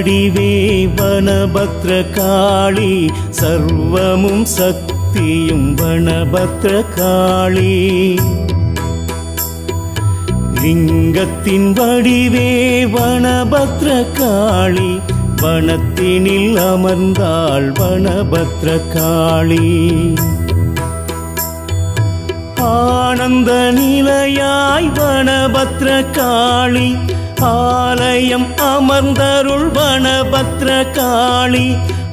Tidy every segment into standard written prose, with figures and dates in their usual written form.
வடிவே வனபத்ரகாளி சர்வமும் சக்தியும் வனபத்ரகாளி லிங்கத்தின் வடிவே வனபத்ரகாளி வனத்தினில் அமர்ந்தாள் வனபத்ரகாளி ஆனந்த நிலையாய் வனபத்ரகாளி ஆலயம் அமர்ந்தருள் வனபத்ரகாளி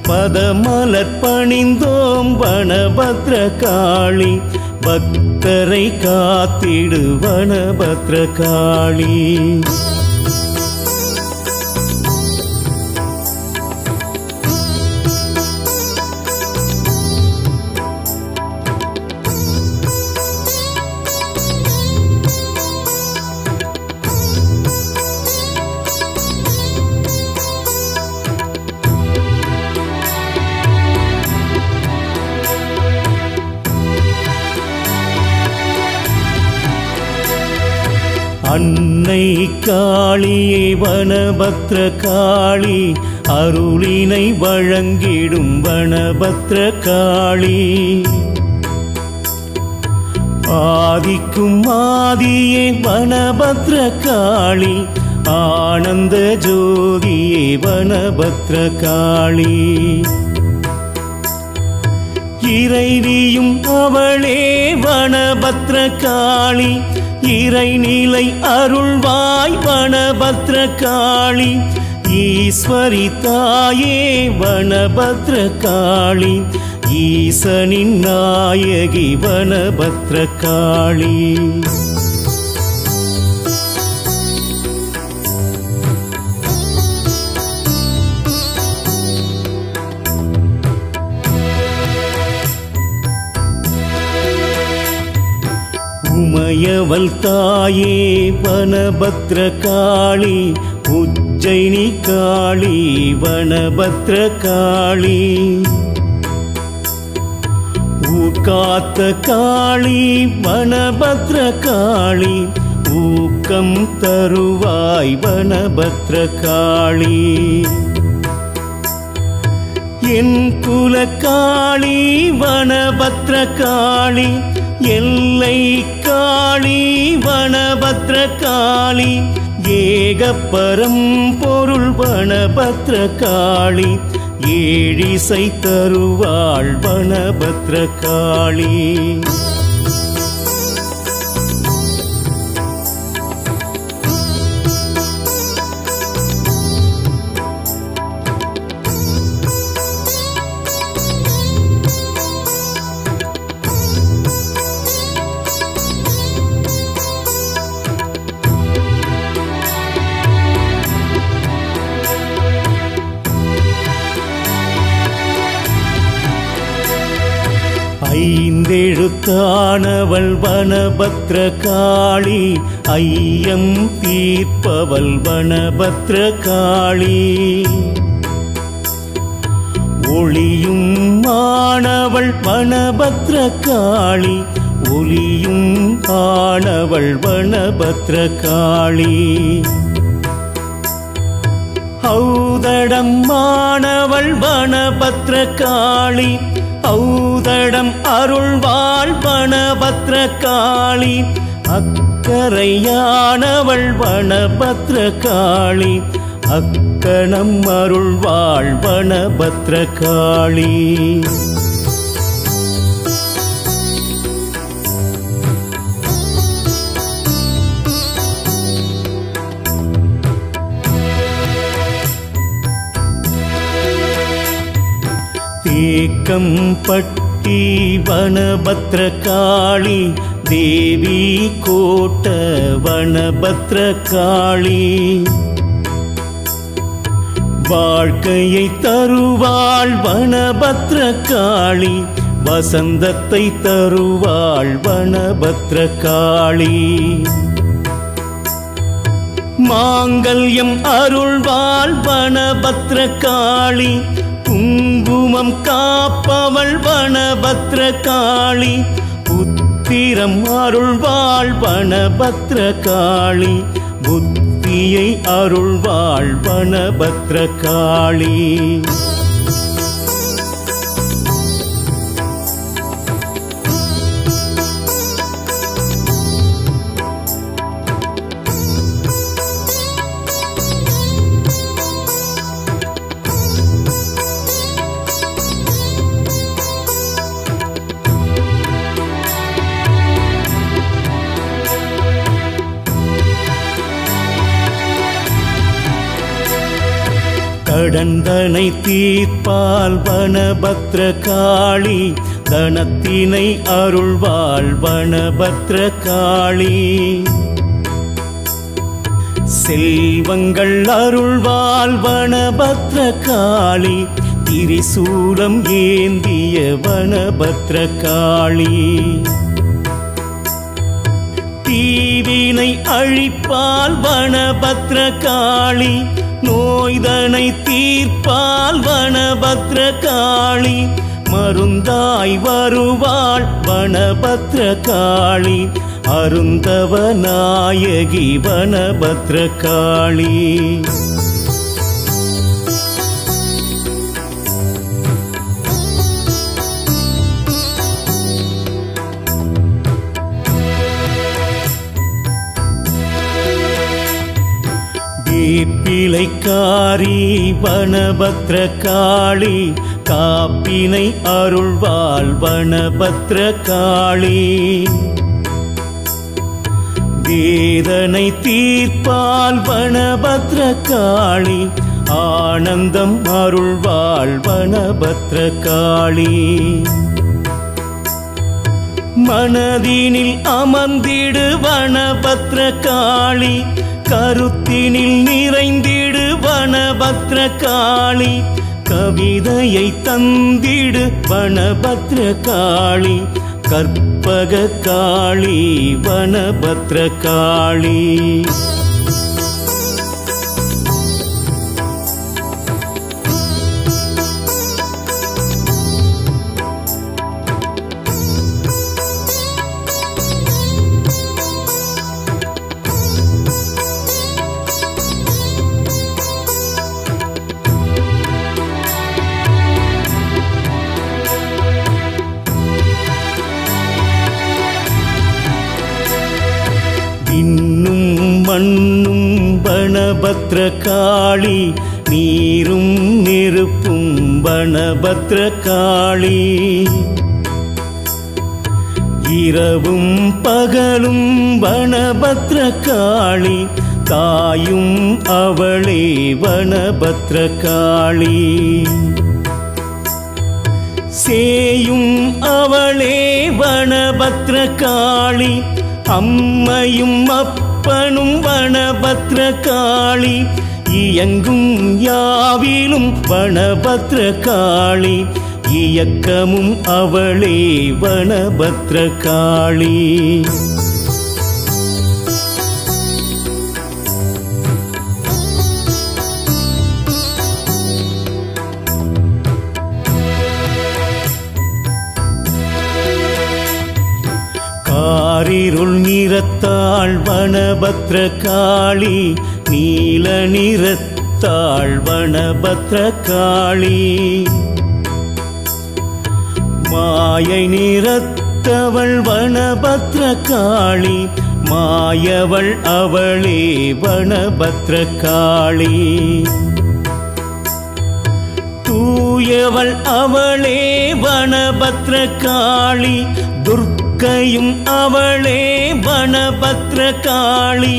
பதமலர் பணிந்தோம் வனபத்ரகாளி பக்தரை காத்திடு வனபத்ரகாளி அன்னை காளியே வனபத்ரகாளி அருளினை வழங்கிடும் வனபத்ரகாளி ஆதிக்கும் ஆதியே வனபத்ரகாளி ஆனந்த ஜோதியே வனபத்ரகாளி இறைவியும் அவளே வனபத்ரகாளி இறைநிலை அருள்வாய் வனபத்ரகாளி ஈஸ்வரி தாயே வனபத்ரகாளி ஈசனின் நாயகி வனபத்ரகாளி உமையவள் தாயே வனபத்ரகாளி உஜ்ஜயினி காளி வனபத்ரகாளி ஊர்காத்த காளி வனபத்ரகாளி ஊக்கம் தருவாய் வனபத்ரகாளி என் குலகாளி வனபத்ரகாளி எல்லை காளி வனபத்ரகாளி ஏகப்பரம் பொருள் வனபத்ரகாளி ஏழிசை தருவாள் வனபத்ரகாளி ஐந்தெழுத்தானவள் வனபத்ரகாளி ஐயம் தீர்ப்பவள் வனபத்ரகாளி ஒளியும் ஆனவள் வனபத்ரகாளி ஒளியும் ஆனவள் வனபத்ரகாளி ஔதடம் ஆனவள் வனபத்ரகாளி ஔதடம் அருள்வாள் வனபத்ரகாளி அக்கரையானவள் வனபத்ரகாளி அக்கணம் அருள்வாள் வனபத்ரகாளி ஏக்கம் பட்டி வனபத்ரகாளி தேவி கோட்ட வனபத்ரகாளி வாழ்க்கையை தருவாள் வனபத்ரகாளி வசந்தத்தை தருவாள் வனபத்ரகாளி மாங்கல்யம் அருள்வாள் வனபத்ரகாளி குங்குமம் காப்பவள் வனபத்ரகாளி புத்திரம் அருள்வாள் வனபத்ரகாளி புத்திர முக்தியை அருள்வாள் வனபத்ரகாளி. கடந்தனை தீர்ப்பால் வனபத்ரகாளி, தனத்தினை அருள்வாள் வனபத்ரகாளி. செல்வங்கள் அருள்வாள் வனபத்ரகாளி, திரிசூலம் ஏந்திய வனபத்ரகாளி. தீவினை அழிப்பால் வனபத்ரகாளி, நோய்தனை தீர்ப்பால் வனபத்ரகாளி. மருந்தாய் வருவாள் வனபத்ரகாளி, அருந்தவ நாயகி வனபத்ரகாளி. வேப்பிலைக்காரி வனபத்ரகாளி, காப்பினை அருள்வாள் வனபத்ரகாளி. வேதனை தீர்ப்பால் வனபத்ரகாளி, ஆனந்தம் அருள்வாள் வனபத்ரகாளி. மனதினில் அமர்ந்திடு வனபத்ரகாளி, கருத்தினில் நிறைந்திடு வனபத்ரகாளி. கவிதையை தந்திடு வனபத்ரகாளி, கற்பக காளி வனபத்ரகாளி. இன்னும் மண்ணும் வனபத்ரகாளி, நீரும் நெருப்பும் வனபத்ரகாளி. இரவும் பகலும் வனபத்ரகாளி, தாயும் அவளே வனபத்ரகாளி. சேயும் அவளே வனபத்ரகாளி, அம்மையும் அப்பனும் வனபத்ரகாளி. இயங்கும் யாவிலும் வனபத்ரகாளி, இயக்கமும் அவளே வனபத்ரகாளி. காரிருள் நிறத்தாள் வனபத்ரகாளி, நீல நிறத்தாள் வனபத்ரகாளி. மாயை நிறத்தவள் வனபத்ரகாளி, மாயவள் அவளே வனபத்ரகாளி. தூயவள் அவளே வனபத்ரகாளி, துர்க்கையும் அவளே வனபத்ரகாளி.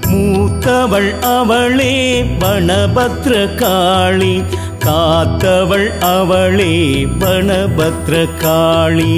மூத்தவள் அவளே வனபத்ரகாளி, காத்தவள் அவளே வனபத்ரகாளி.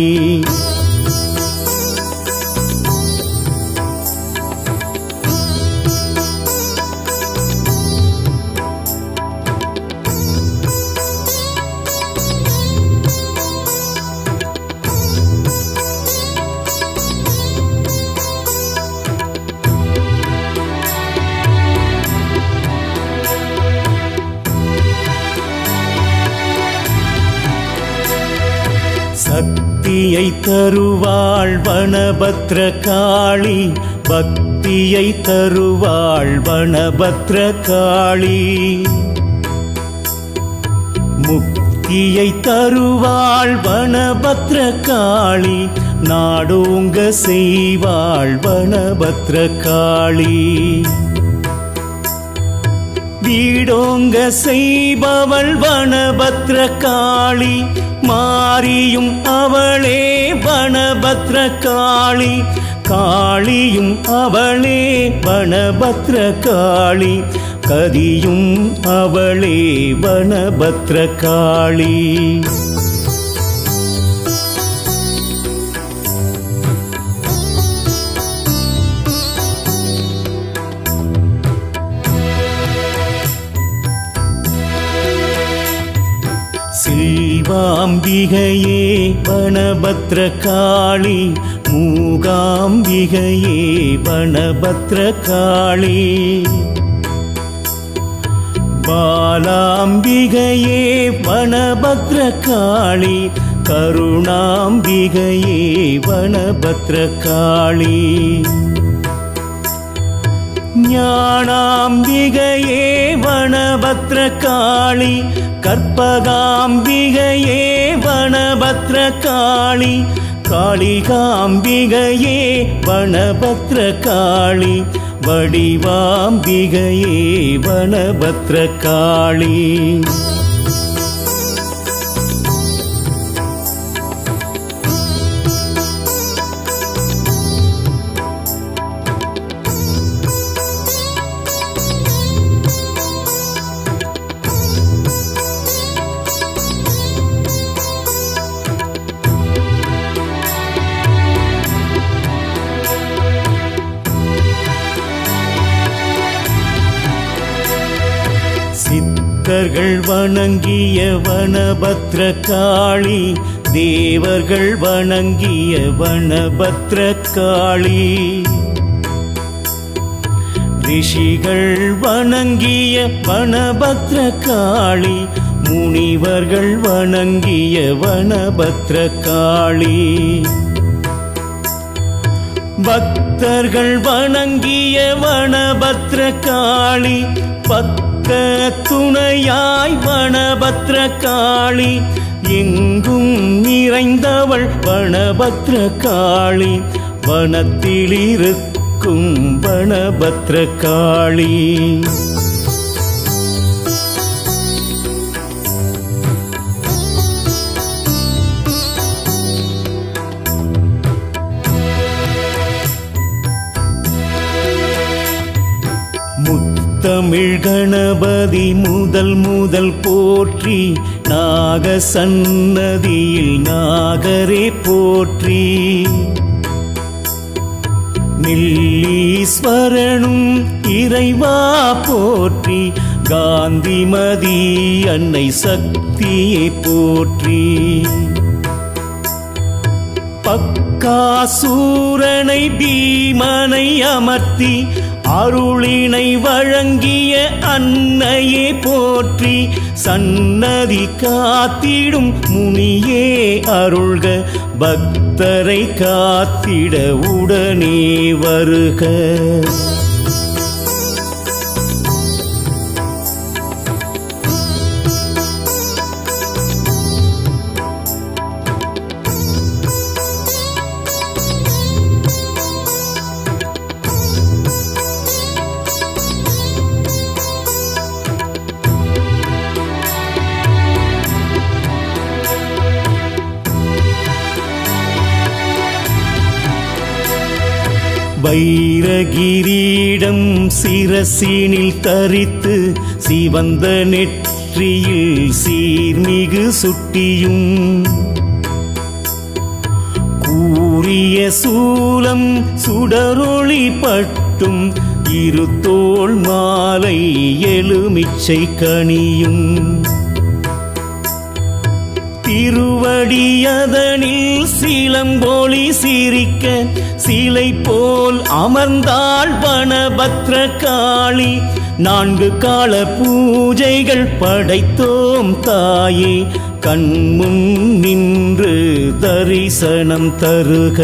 சக்தியை தருவாள் வனபத்ரகாளி, பக்தியை தருவாள் வனபத்ரகாளி. முக்தியை தருவாள் வனபத்ரகாளி, நாடோங்க செய்வாள் வனபத்ரகாளி. வீடோங்க செய்பவள் வனபத்ரகாளி, மாரியும் அவளே வனபத்ரகாளி. காளியும் அவளே வனபத்ரகாளி, கதியும் அவளே வனபத்ரகாளி. செல்வாம்பிகையே வனபத்ரகாளி, மூகாம்பிகையே வனபத்ரகாளி. பாலாம்பிகையே வனபத்ரகாளி, கருணாம்பிகையே வனபத்ரகாளி. ஞானாம்பிகையே வனபத்ரகாளி, கற்பகாம்பிகையே வனபத்ரகாளி. காளிகாம்பிகையே வனபத்ரகாளி, வடிவாம்பிகையே வனபத்ரகாளி. சித்தர்கள் வணங்கிய வனபத்ரகாளி, தேவர்கள் வணங்கிய வனபத்ரகாளி. ரிஷிகள் வணங்கிய வனபத்ரகாளி, முனிவர்கள் வணங்கிய வனபத்ரகாளி. பக்தர்கள் வணங்கிய வனபத்ரகாளி, துணையாய் வனபத்ரகாளி. எங்கும் நிறைந்தவள் வனபத்ரகாளி, வனத்திலிருக்கும் வனபத்ரகாளி. தமிழ் கணபதி முதல் முதல் போற்றி, நாக சன்னதியில் நாகரே போற்றி. நெல்லீஸ்வரனும் இறைவா போற்றி, காந்திமதி அன்னை சக்தியை போற்றி. பக்காசூரனை பீமனை அமர்த்தி அருளினை வழங்கிய அன்னையே போற்றி. சன்னதி காத்திடும் முனியே அருள்க, பக்தரை காத்திட உடனே வருக. வைரகிரீடம் சிரசினில் தரித்து, சிவந்த நெற்றியில் சீர்மிகு சுட்டியும், கூரிய சூலம் சுடரொளி பட்டும், இருதோள் மாலை எலுமிச்சை கனியும். திருவடியதனில் சிலம்பொலி சிரிக்க, சிலை போல் அமர்ந்தாள் வனபத்ரகாளி. 4 கால பூஜைகள் படைத்தோம் தாயே, கண்முன் நின்று தரிசனம் தருக.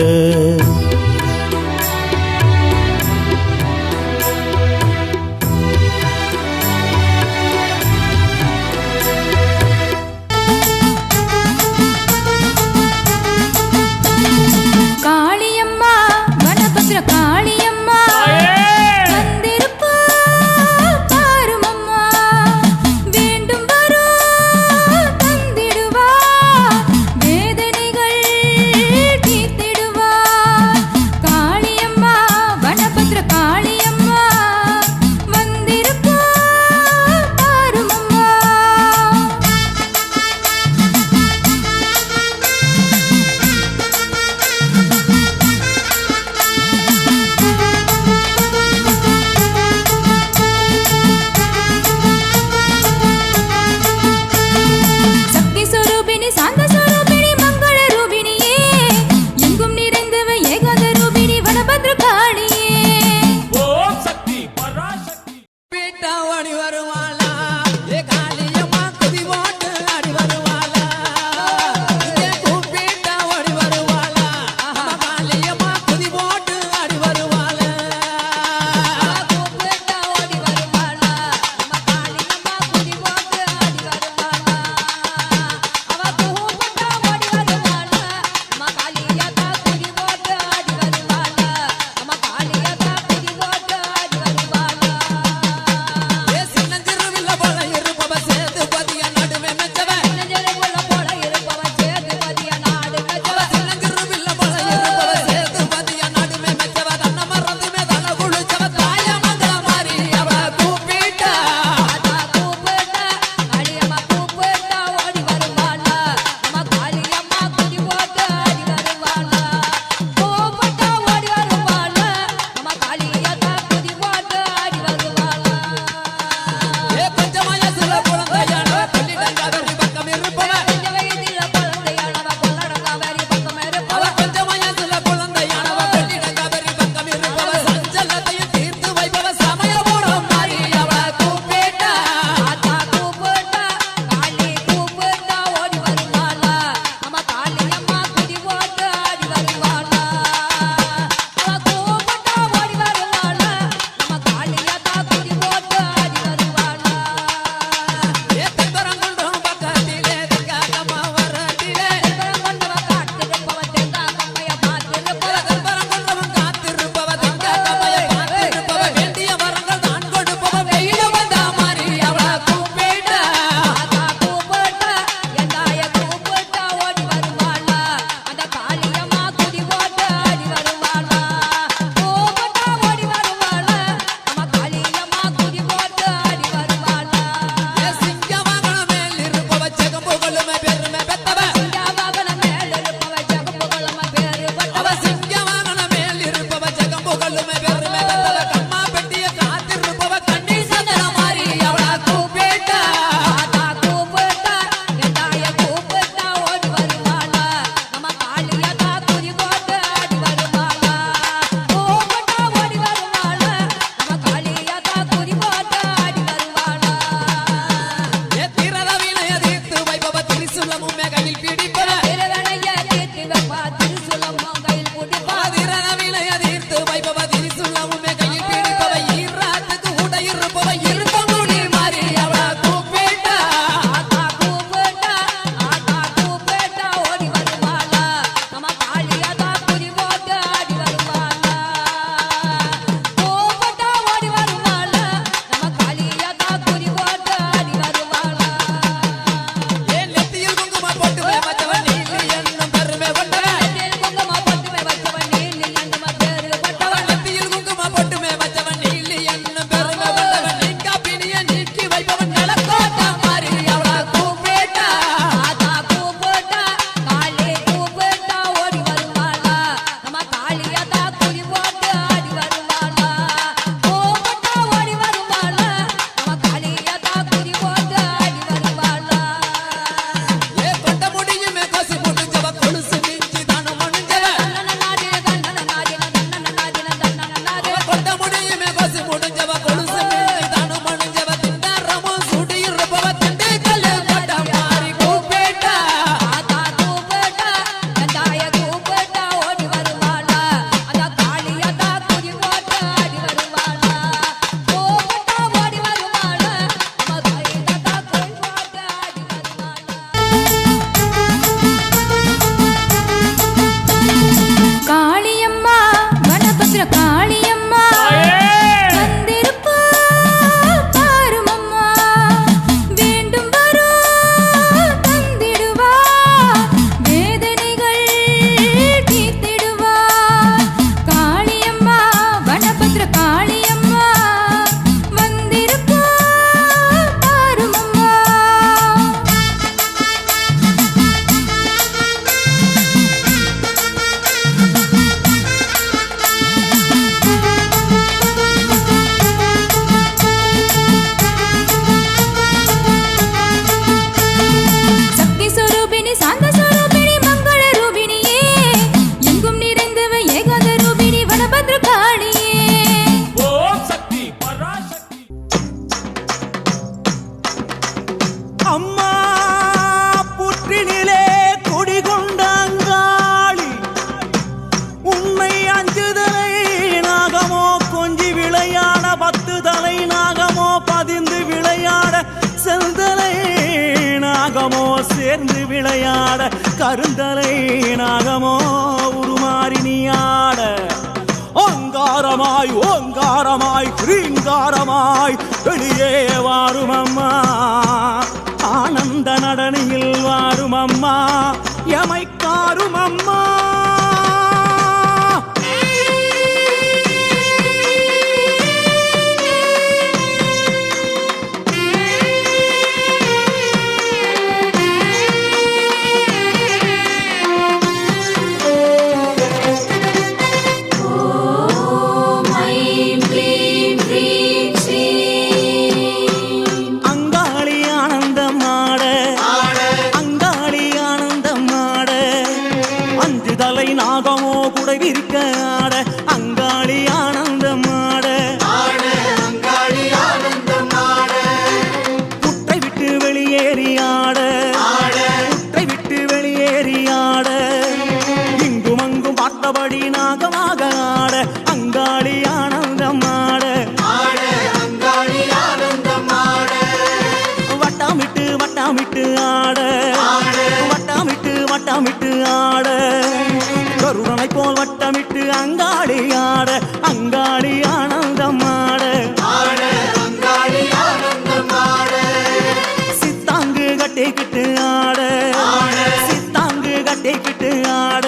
ஆட கருந்தலை நாகமோ உருமாறி நீ ஆட ஓங்காரமாய் ஓங்காரமாய் கிரீங்காரமாய் வெளியே வாரும் அம்மா ஆனந்த நடனியில் வாரும் அம்மா எமைக்காரும் அம்மா நாகமோ குடை விரிக்க ஆட அங்காளி ஆனந்தமாட புற்றை விட்டு வெளியேறி ஆட புற்றை விட்டு வெளியேறி ஆட இங்கும் அங்கும் பார்த்தபடி நாகமாக ஆட அங்காளி ஆனந்தமாட வட்டமிட்டு வட்டமிட்டு ஆட வட்டமிட்டு வட்டமிட்டு ஆட கருணனை போல் வட்டமிட்டு அங்காளி ஆட அங்காளி ஆனந்தமாட சித்தாங்கு கட்டிக்கிட்டு ஆட சித்தாங்கு கட்டிக்கிட்டு ஆட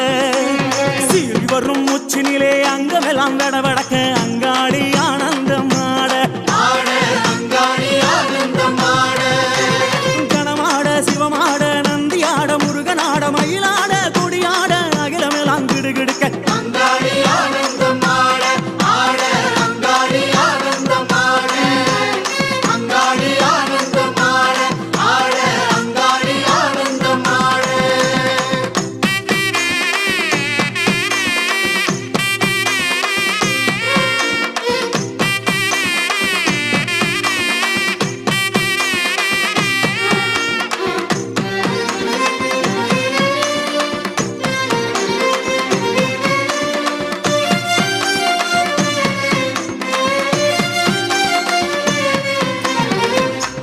சீறி வரும் உச்சினிலே அங்கமெல்லாம் வெடவெடக்க அங்காளி ஆனந்தமாட கணமாட சிவமாட நந்தியாட முருகனாட மயிலாட கொடியாட அகிலமெல்லாம் கிடுகிடுக்க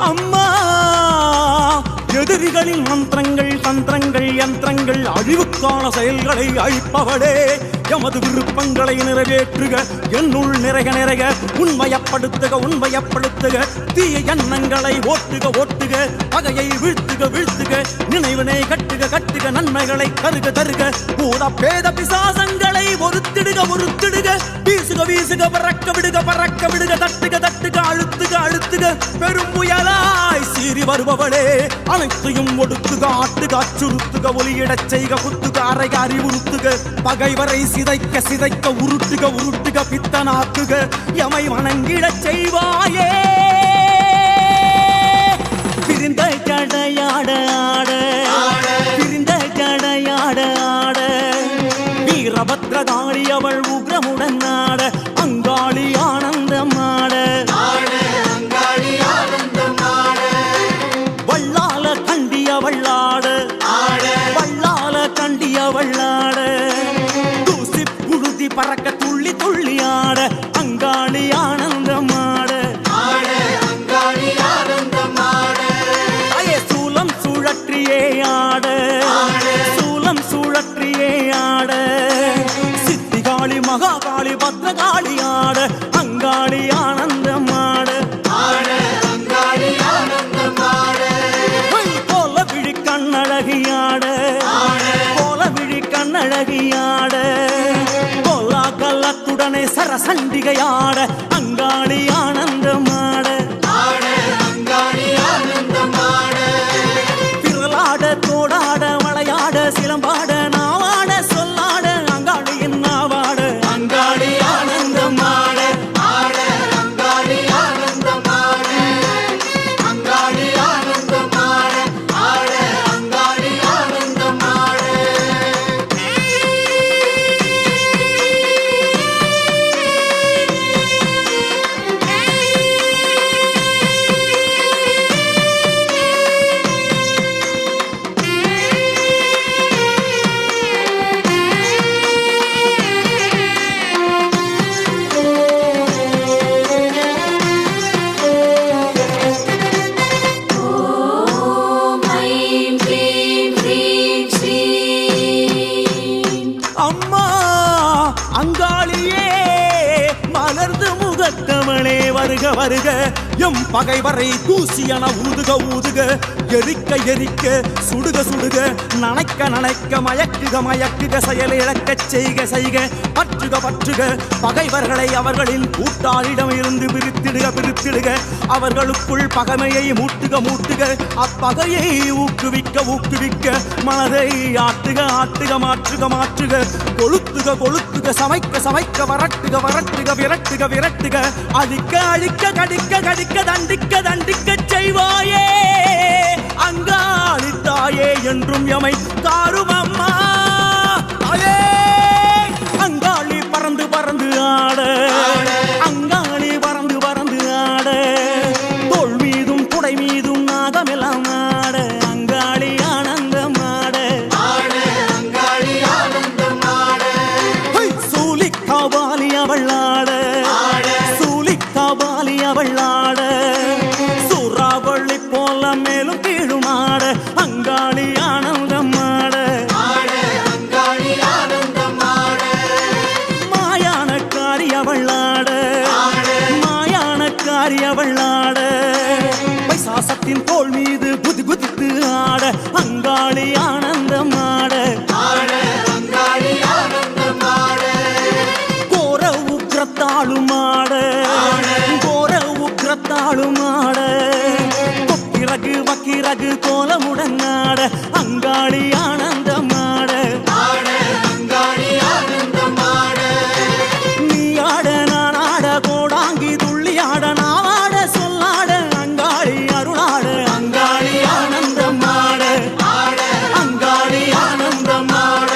அம்மா எதிரிகளின் மந்திரங்கள் தந்திரங்கள் யந்திரங்கள் அழிவுக்கான செயல்களை அழிப்பவளே எமது விருப்பங்களை நிறைவேற்றுக என்னுள் நிறைக நிறைக உண்மையப்படுத்துக உண்மையப்படுத்துக தீய எண்ணங்களை ஓட்டுக ஓட்டுக பகையை வீழ்த்துக வீழ்த்துக நினைவினை கட்டுக கட்டுக நன்மைகளை தருக தருக பூத பேத பிசாசங்களை ஒருத்திடுக ஒருத்திடுக வீசுக வீசுக பறக்க விடுக பறக்க விடுக தட்டுக தட்டுக அழுத்துக அழுத்துக பெரும் புயலாய் சீறி வருபவளே அனைத்தையும் ஒடுக்குக ஆட்டுக அச்சுறுத்துக ஒலியிடச் செய்க குத்துக அறைக அறிவுறுத்துக பகைவரை சிதைக்க சிதைக்க உருட்டுக உருட்டுக பித்தனாக்குக எமை வணங்கிடச் செய்வாயே பிரிந்த ஜடையாட ஆட பிரிந்த ஜடையாட ஆட வீரபத்ரகாளி அவள் உக்ரமுடன் ஆட அங்காளி ஆனந்தமாட வள்ளால கண்டிய வள்ளாட வள்ளால கண்டிய வள்ளாட தூசி புழுதி பறக்க துள்ளி துள்ளி ஆட அங்காளி ஆனந்தமாட சூலம் சுழற்றியே ஆட சூலம் சுழற்றியே ஆட சித்திகாளி மகாகாளி பத்ரகாளி ஆட அங்காளி ஆனந்தமாட கோல விழி கண்ணழகியாட கோல விழி கண்ணழகியாட கோலா கல்லத்துடனே சரசண்டிகையாட அங்காளி ஆனந்தமாட திரளாட தோடாட வளையாட சிலம்பாட நாவாட சொல்லாட அங்காளியின் நாவாட அங்காளி ஆனந்தமாட முகத்தவளே வருக வருக எம் பகைவரை தூசியன ஊதுக ஊதுக எரிக்க எரிக்க சுடுக சுடுக நனைக்க நனைக்க மயக்குக மயக்குக செயல் இழக்கச் செய்க செய்க பற்றுக பற்றுக பகைவர்களை அவர்களின் கூட்டாளிடம் இருந்து பிரித்திடுக பிரித்திடுக அவர்களுக்குள் பகைமையை மூட்டுக மூட்டுக அப்பகையை ஊக்குவிக்க ஊக்குவிக்க மனதை ஆட்டுக ஆட்டுக மாற்றுக மாற்றுக கொளுத்துக கொளுத்துக சமைக்க சமைக்க வரட்டுக வரட்டுக விரட்டுக விரட்டுக அழிக்க அழிக்க கடிக்க கடிக்க தண்டிக்க தண்டிக்க செய்வாயே அங்காளி தாயே என்றும் எமை தாரும் அம்மா தாயே அங்காளி பறந்து பறந்து ஆட அங்காளி பறந்து பறந்து ஆட தோள் மீதும் குடை மீதும் நாகமெல்லாம் ஆட அங்காளி ஆனந்தம் ஆட சூலிக்காவாலி அவள் ஆட சூலிக்காவாலி அவள் ஆட சூறாவளி போல மேலும் கீழும் ஆட அங்காளி ஆனந்தம் ஆட மாயானக்காரி அவள் ஆட மாயானக்காரி அவள் ஆட பைசாசத்தின் தோள் மீது குதி குதித்து ஆட அங்காளி ஆனந்தம் ஆட கோர உக்ரத்தாளும் ஆட கோர உக்ரத்தாளும் ஆட கொக்கிரகு வக்கிரகு கோலமுடன் ஆட அங்காளி ஆனந்தம் ஆட நீ ஆட நான் ஆட கோடாங்கி துள்ளி ஆட நான் ஆட சொல்லாட அங்காளி அருளாட அங்காளி ஆனந்தம் ஆட அங்காளி ஆனந்தம் ஆட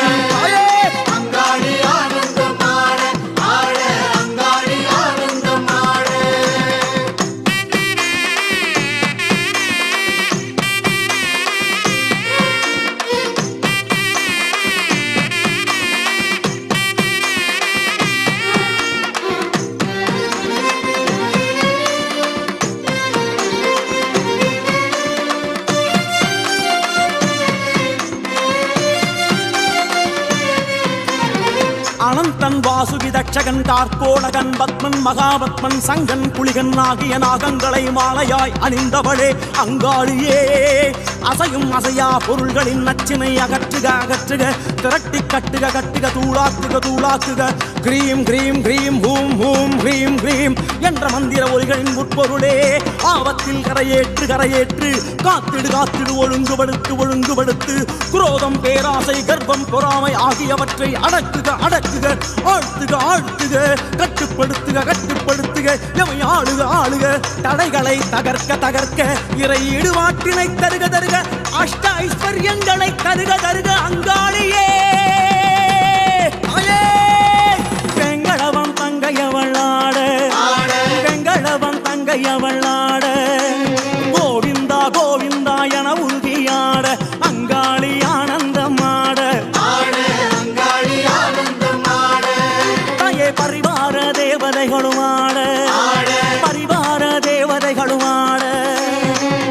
அனந்தன் வாசுகி தட்சகன் கார்கோடகன் பத்மன் மகாபத்மன் சங்கன் புலிகன் ஆகிய நாகங்களை மாலையாய் அணிந்தவளே அங்காளியே அசையும் அசையா பொருள்களின் நச்சினை அகற்றுக அகற்றுக திரட்டி கட்டுக கட்டுக தூளாக்குக தூளாக்குக கிரீம் கிரீம் கிரீம் ஹூம் ஹூம் ஹ்ரீம் ஹ்ரீம் என்ற மந்திர ஒலிகளின் உட்பொருளே ஆபத்தில் கரையேற்று கரையேற்று காத்திடு காத்திடு ஒழுங்குபடுத்து ஒழுங்குபடுத்து குரோதம் பேராசை கர்ப்பம் பொறாமை ஆகியவற்றை அடக்குக அடக்குக ஆழ்த்துக ஆழ்த்துக கட்டுப்படுத்துக கட்டுப்படுத்துக எவை ஆளுக ஆளுக தடைகளை தகர்க்க தகர்க்க இறை ஈடுபாட்டினை தருக தருக அஷ்ட ஐஸ்வர்யங்களை தருக தருக அங்காளியே வெங்கடவன் தங்கையவளாட வெங்கடவன் தங்கையவளாட கோவிந்தா கோவிந்தா என உறுதியாட அங்காளி ஆனந்தம் ஆட தாயே பரிவார தேவதைகளும் ஆட பரிவார தேவதைகளும் ஆட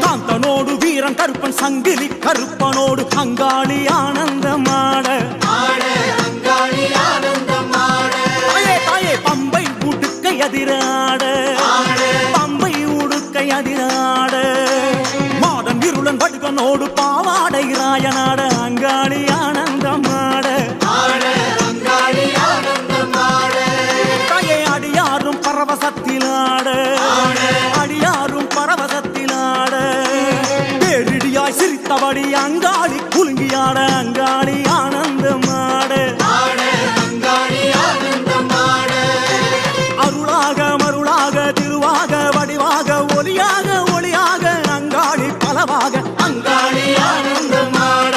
காந்தனோடு வீரன் கருப்பன் சங்கிலி கருப்பனோடு அங்காளி ஆனந்தம் ஆட தாயே பம்பை உடுக்கை அதிராட பம்பை உடுக்கை அதிராட மாடன் இருளன் வடுகனோடு பாவாடை ராயனாட அங்காளி ஆனந்தம் ஆட தாயே அடியாரும் பரவசத்திலாட அடியாரும் பரவசத்திலாட பேரிடியாய் சிரித்தபடி அங்காளி குலுங்கியாட அங்காளி ஆனந்தம் ஆட அருளாக மருளாக திருவாக வடிவாக ஒளியாக ஒளியாக அங்காளி பலவாக அங்காளி ஆனந்தம் ஆட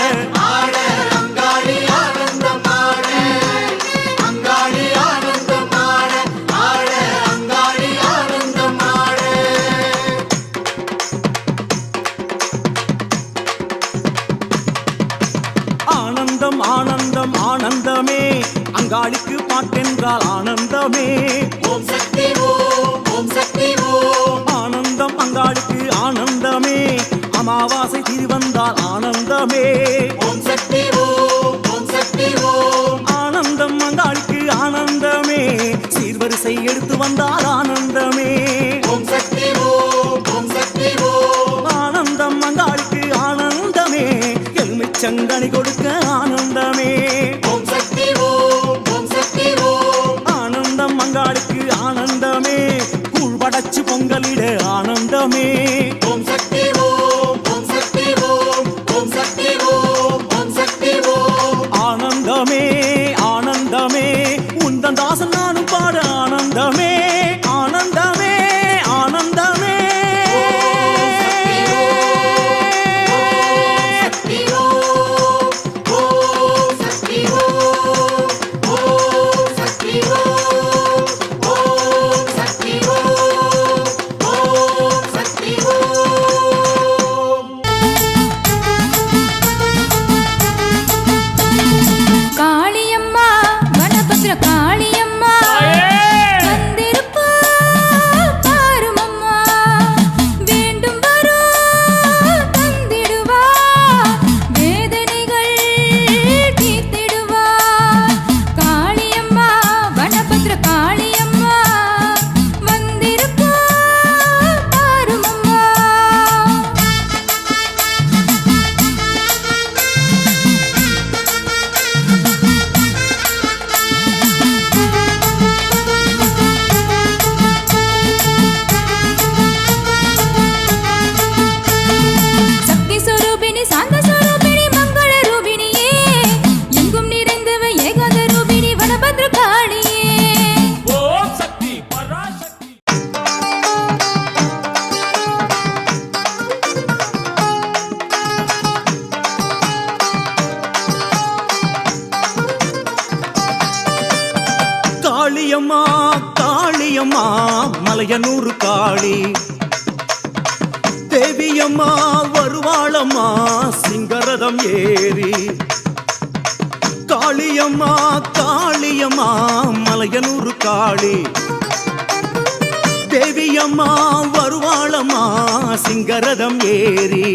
ஆனந்தம் ஆனந்தம் ஆனந்தமே அங்காளிக்கு பாட்டென்றால் ஆனந்தமே ஓம் சக்தி ஓம் சக்தி ஓம் ஆனந்தம் அங்காளிக்கு ஆனந்தமே அமாவாசை திருவந்தால் ஆனந்தமே ஓம் சக்தி ஓம் சக்தி ஓம் ஆனந்தம் அங்காளிக்கு ஆனந்தமே சீர்வரிசை எடுத்து வந்தால் ஆனந்தம் ஆனந்தமே ஓம் சக்தி ஓம் ஓம் சக்தி ஓம் ஆனந்தம் அங்காளுக்கு ஆனந்தமே எலுமிச்சங்கனி கொடுக்க ஆனந்தமே ஓம் சக்தி ஓம் ஓம் சக்தி ஓம் ஆனந்தம் அங்காளுக்கு ஆனந்தமே கூழ் படைச்சு பொங்கலிட ஆனந்தமே ஓம் சக்தி ஓம் ஓம் சக்தி ஓம் ஓம் சக்தி ஓம் ஓம் சக்தி ஓம் ஆனந்தமே ஆனந்தமே உந்தன் தாசன் நானும் பாட ஆனந்தமே ஆனந்தமே ஆனந்தமே சக்தி ஓம் ஓம் சக்தி ஓம் ஓம் சக்தி ஓம் ஓம் சக்தி ஓம் ஓம் சக்தி ஓம் காளியம்மா வனபத்ர காளியம்மா வந்திருப்பா பாருமம்மா வேண்டும் வரும் தந்திடுவா வேதனைகள் தீர்த்திடுவா காளியம்மா வனபத்ர காளியம்மா வந்திருப்பா பாருமம்மா சக்தி ஸ்வரூபிணி சாந்த ஸ்வரூபிணி மங்கள ரூபிணியே எங்கும் நிறைந்தவ ஏகாத ரூபிணி வனபத்ர காளியே ஓம் சக்தி பராசக்தி காளியம்மா காளியம்மா மலையனூர் காளி தேவியம்மா வருவாளம்மா சிங்கரதம் ஏறி காளியம்மா காளியம்மா மலையனூர் காளி தேவியம்மா வருவாளம்மா சிங்கரதம் ஏறி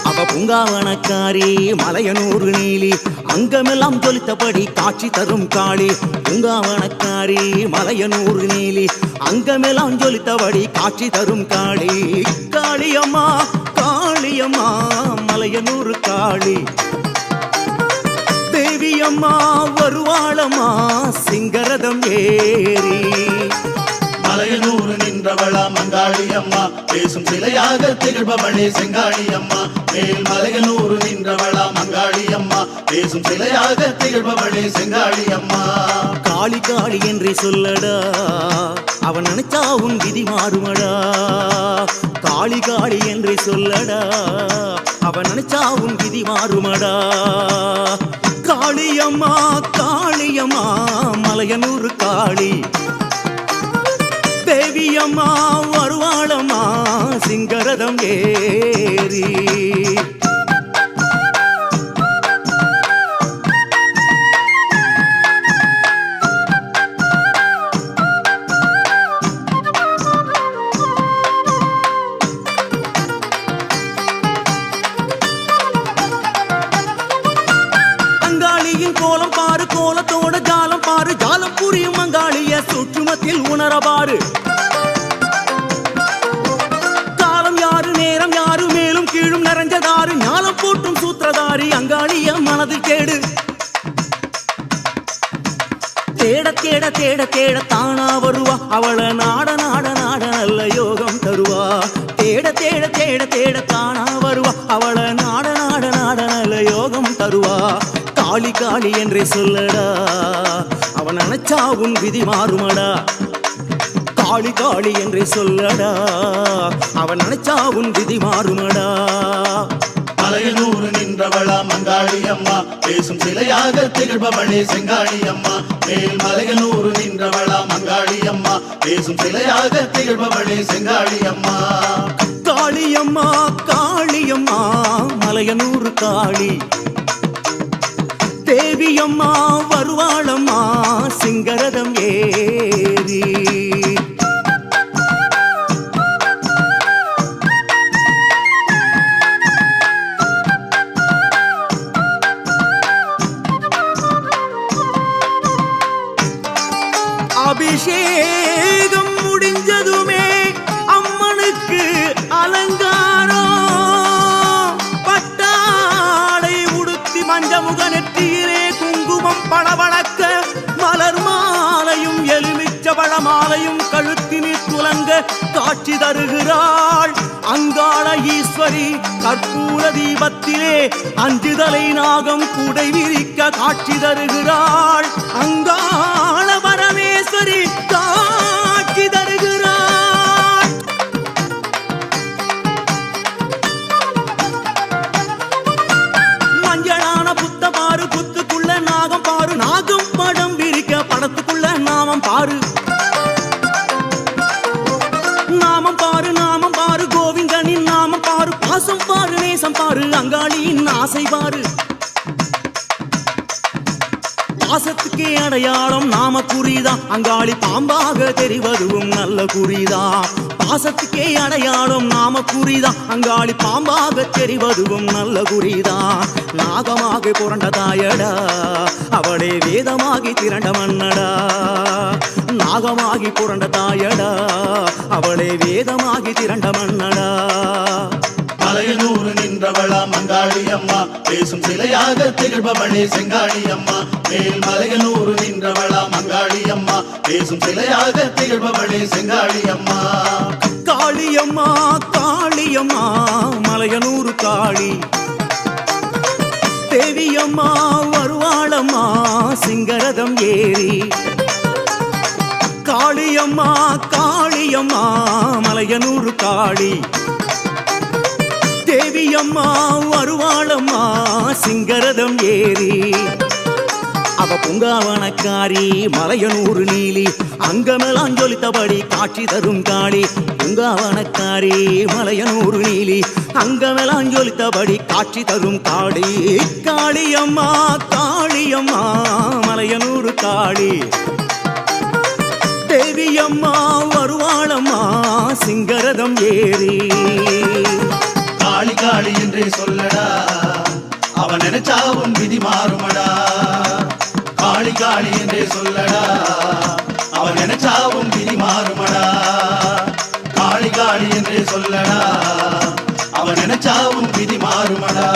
அவ பூங்காவனக்காரி மலையனூர் நீலி அங்கமெல்லாம் ஜொலித்தபடி காட்சி தரும் காளி பூங்காவனக்காரி மலையனூர் நீலி அங்கமெல்லாம் ஜொலித்தபடி காட்சி தரும் காளி காளியம்மா காளியம்மா மலையனூர் காளி தேவியம்மா வருவாளம்மா சிங்கரதம் ஏறி மலையனூர் நின்றவளா மங்காளி அம்மா பேசும் சிலையாக திகழ்பவளே செங்காளி அம்மா மேல் மலையனூர் நின்றவளா மங்காளி அம்மா பேசும் சிலையாக திகழ்பவளே செங்காளி அம்மா காளி காளி என்றே சொல்லடா அவன் நினைச்சா உன் விதி மாறுமடா காளி காளி என்றே சொல்லடா அவன் நினைச்சா உன் விதி மாறுமடா காளியம்மா காளியம்மா மலையனூர் காளி தேவியம்மா வருவாளம்மா சிங்கரதம் ஏறி அங்காளியின் கோலம் பாரு கோலத்தோட ஜாலம் பாரு ஜாலம் புரியும் அங்காளிய சுற்றுமத்தில் உணரபாரு காலம் யாரு நேரம் யாரு மேலும் கீழும் நிறைஞ்சதாரு ஞானம் போட்டும் சூத்திரதாரி அங்காளிய மனதில் கேடு தேட தேட தேட தேட தானா வருவா அவளை நாட நாட நாட நல்ல யோகம் தருவா தேட தேட தேட தேட தானா வருவா அவளை நாட நாட நாட நல்ல யோகம் தருவா காளி காளி என்றே சொல்லடா அவன் நினைச்சா உன் விதி மாறுமடா காளி காளி என்றே சொல்லடா அவன் நினைச்சா உன் விதி மாறுமடா மலையனூர் நின்றவளா மங்காளி அம்மா பேசும் சிலையாக திகழ்பவளே செங்காளி அம்மா மேல் மலையனூர் நின்றவளா மங்காளி அம்மா பேசும் சிலையாக திகழ்பவளே செங்காளி அம்மா காளியம்மா காளியம்மா மலையனூர் காளி தேவியம்மா வருவாளம்மா சிங்கரதம் ஏறி அபிஷேகம் பளபளக்க மலர் மாலையும் எலுமிச்ச பழமாலையும் கழுத்தினில் துலங்க காட்சி தருகிறாள் அங்காள ஈஸ்வரி. கற்பூர தீபத்திலே அஞ்சுதலை நாகம் குடை விரிக்க காட்சி தருகிறாள் அங்காள பரமேஸ்வரி காட்சி தருகிறாள். மஞ்சளான புத்த பாரு, புத்துக்குள்ள நாகம் பாரு, நாகம் படம் விரிக்க படத்துக்குள்ள நாமம் பாரு, நாமம் பாரு, நாமம் பாரு, கோவிந்தனின் நாமம் பாரு, பாசம் பாரு, நேசம் பாரு, அங்காளியின் ஆசை பாரு. பாசத்துக்கே அடையாளம் நாம குறிதான், அங்காளி பாம்பாக தெரிவதும் நல்ல குறிதான். பாசத்துக்கே அடையாளம் நாம குறிதான், அங்காளி பாம்பாக தெரிவதும் நல்ல குறிதான். நாகமாக புரண்ட தாயடா, அவளே வேதமாகி திரண்ட மன்னடா. நாகமாகி புரண்ட தாயடா, அவளே வேதமாகி திரண்ட மன்னடா. மலையனூர் நின்றவளா மங்காளி அம்மா, பேசும் சிலையாக திகழ்பவளே செங்காளி அம்மா. மேல் மலையனூர் நின்றவளா மங்காளி அம்மா, பேசும் சிலையாக திகழ்பவளே செங்காளி அம்மா. காளியம்மா காளியம்மா மலையனூர் காளி, தேவியம்மா வருவாளம்மா சிங்கரதம் ஏறி. காளியம்மா காளியம்மா மலையனூர் காளி, தேவியம்மா வருவாளம்மா சிங்கரதம் ஏறி. அவ பூங்காவனக்காரி மலையனூர் நீலி, அங்கமெல்லாம் ஜொலித்தபடி காட்சி தரும் காளி. பூங்காவனக்காரி மலையனூர் நீலி, அங்கமெல்லாம் ஜொலித்தபடி காட்சி தரும் காளி. காளியம்மா காளியம்மா மலையனூர் காளி, தேவியம்மா வருவாளம்மா சிங்கரதம் ஏறி. காளி காளி என்றே சொல்லடா, அவன் நினைச்சாவும் விதி மாறுமடா. காளி காளி என்றே சொல்லடா, அவன் நினைச்சாவும் விதி மாறுமடா. காளி காளி என்றே சொல்லடா, அவன் நினைச்சாவும் விதி மாறுமடா.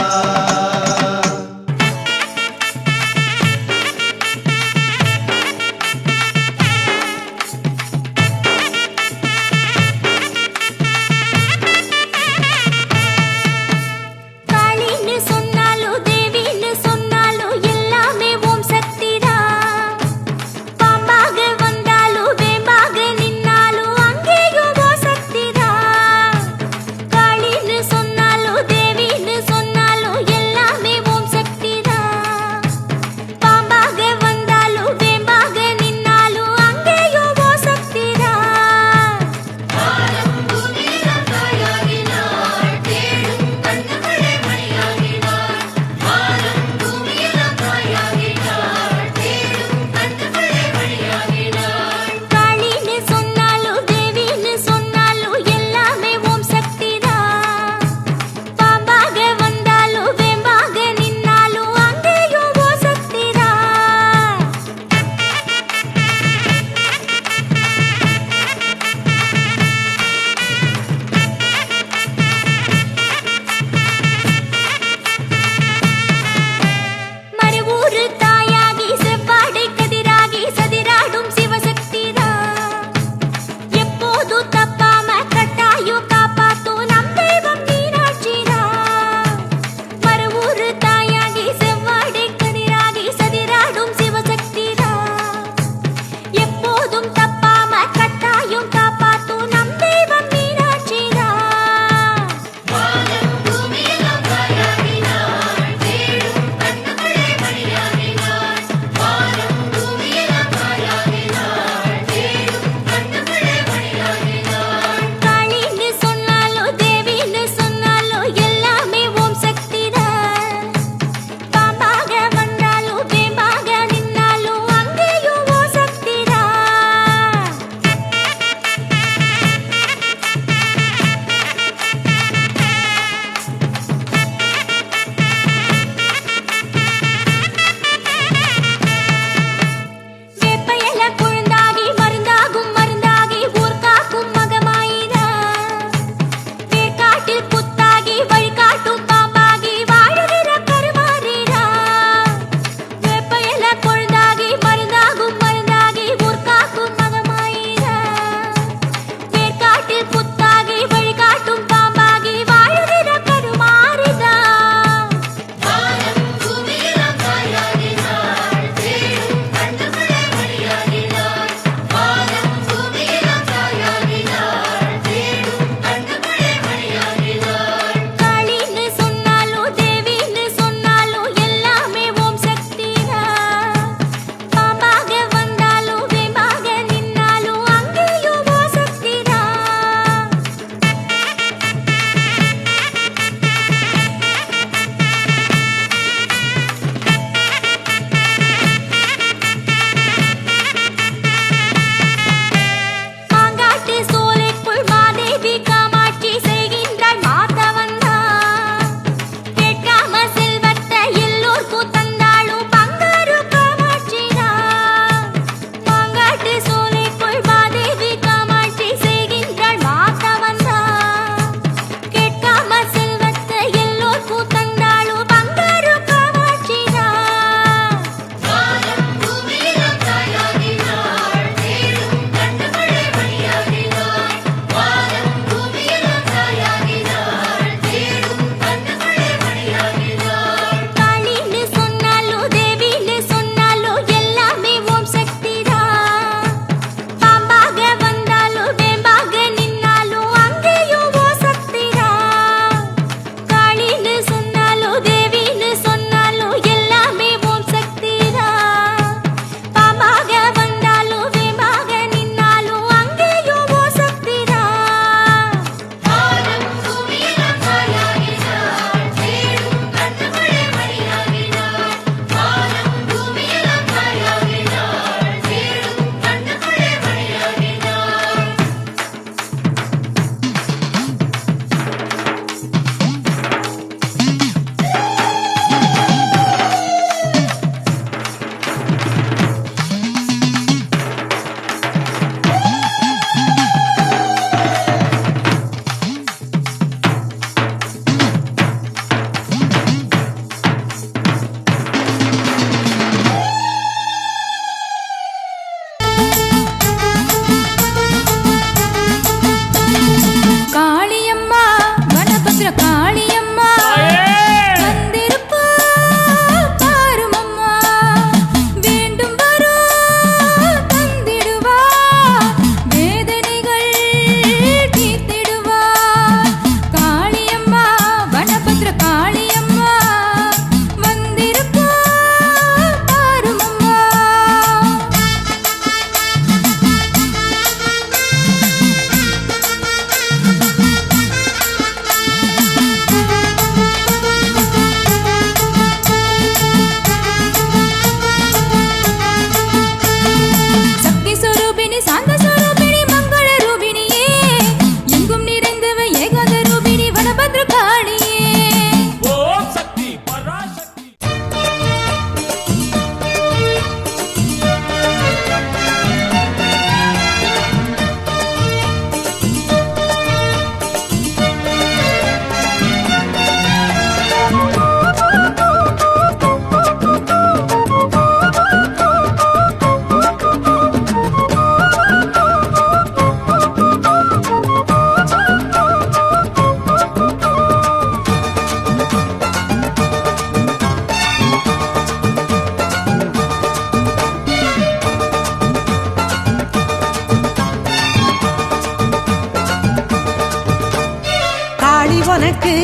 உனக்கு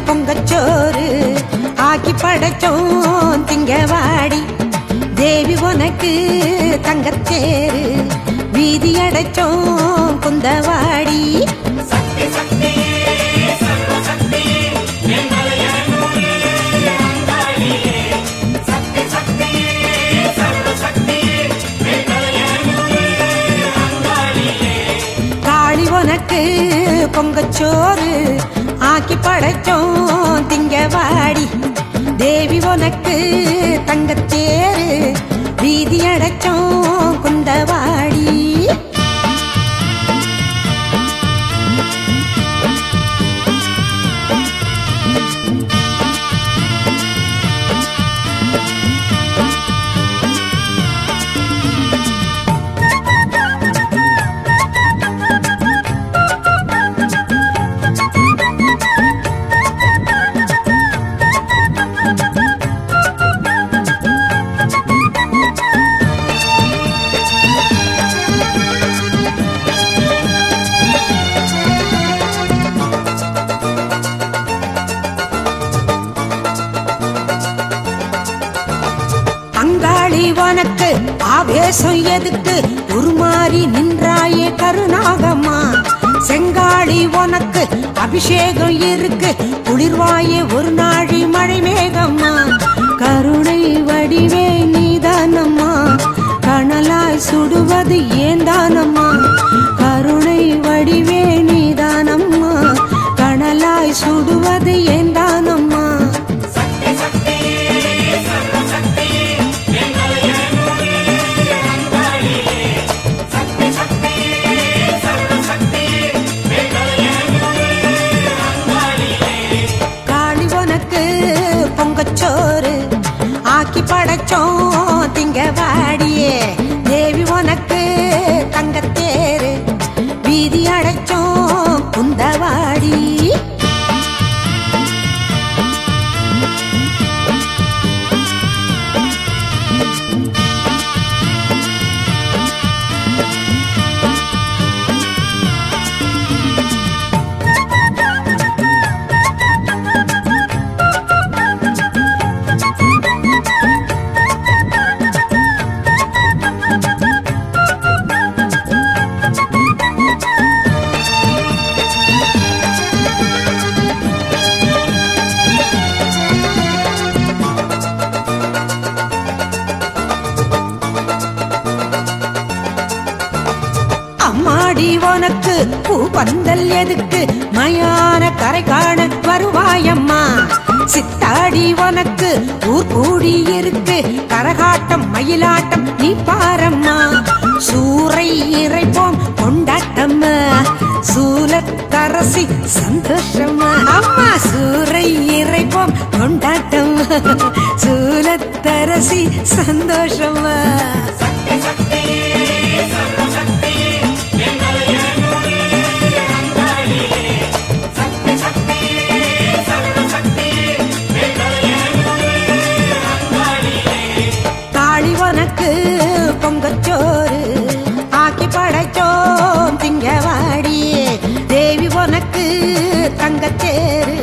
பொங்கச்சோறு ஆக்கி படைச்சோம் திங்கவாடி. தேவி உனக்கு தங்கத்தேரு வீதி அடைச்சோம் குந்தவாடி. காளி உனக்கு பொங்கச்சோறு ஆக்கி படைச்சோம் திங்கவாடி. தேவி உனக்கு தங்கத்தேரு வீதி அடைச்சோம் குந்தவாடி. அங்காளி உனக்கு ஆவேசம் எதுக்கு உருமாறி நின்றாயே கருணாகம்மா. செங்காளி உனக்கு அபிஷேகம் இருக்கு குளிர்வாயே ஒரு நாழி மழை மேகம்மா. கருணை வடிவே நீதானம்மா கனலாய் சுடுவது ஏந்தானம்மா. கருணை வடிவே நீதானம்மா கனலாய் சுடுவது ஏந்தானம்மா. பொங்கச்சோறு ஆக்கி படைச்சோம் திங்கவாடியே. தேவி உனக்கு தங்கத்தேரு வீதி அடைச்சோம் குந்தவாடி. அம்மாடி உனக்கு பூ பந்தல் எதுக்கு மயான கரை காண வருவாயம்மா. சித்தாடி உனக்கு ஊர் கூடி இருக்கு கரகாட்டம் மயிலாட்டம் நீ பாரம்மா. சூறை இறைப்போம் கொண்டாட்டம் சூலத்தரசி சந்தோஷம். அம்மா சூறை இறைப்போம் கொண்டாட்டம் சூலத்தரசி சந்தோஷம். காளி உனக்கு பொங்கச்சோறு ஆக்கி படைச்சோம் திங்கவாடி. தேவி உனக்கு தங்கத்தேரு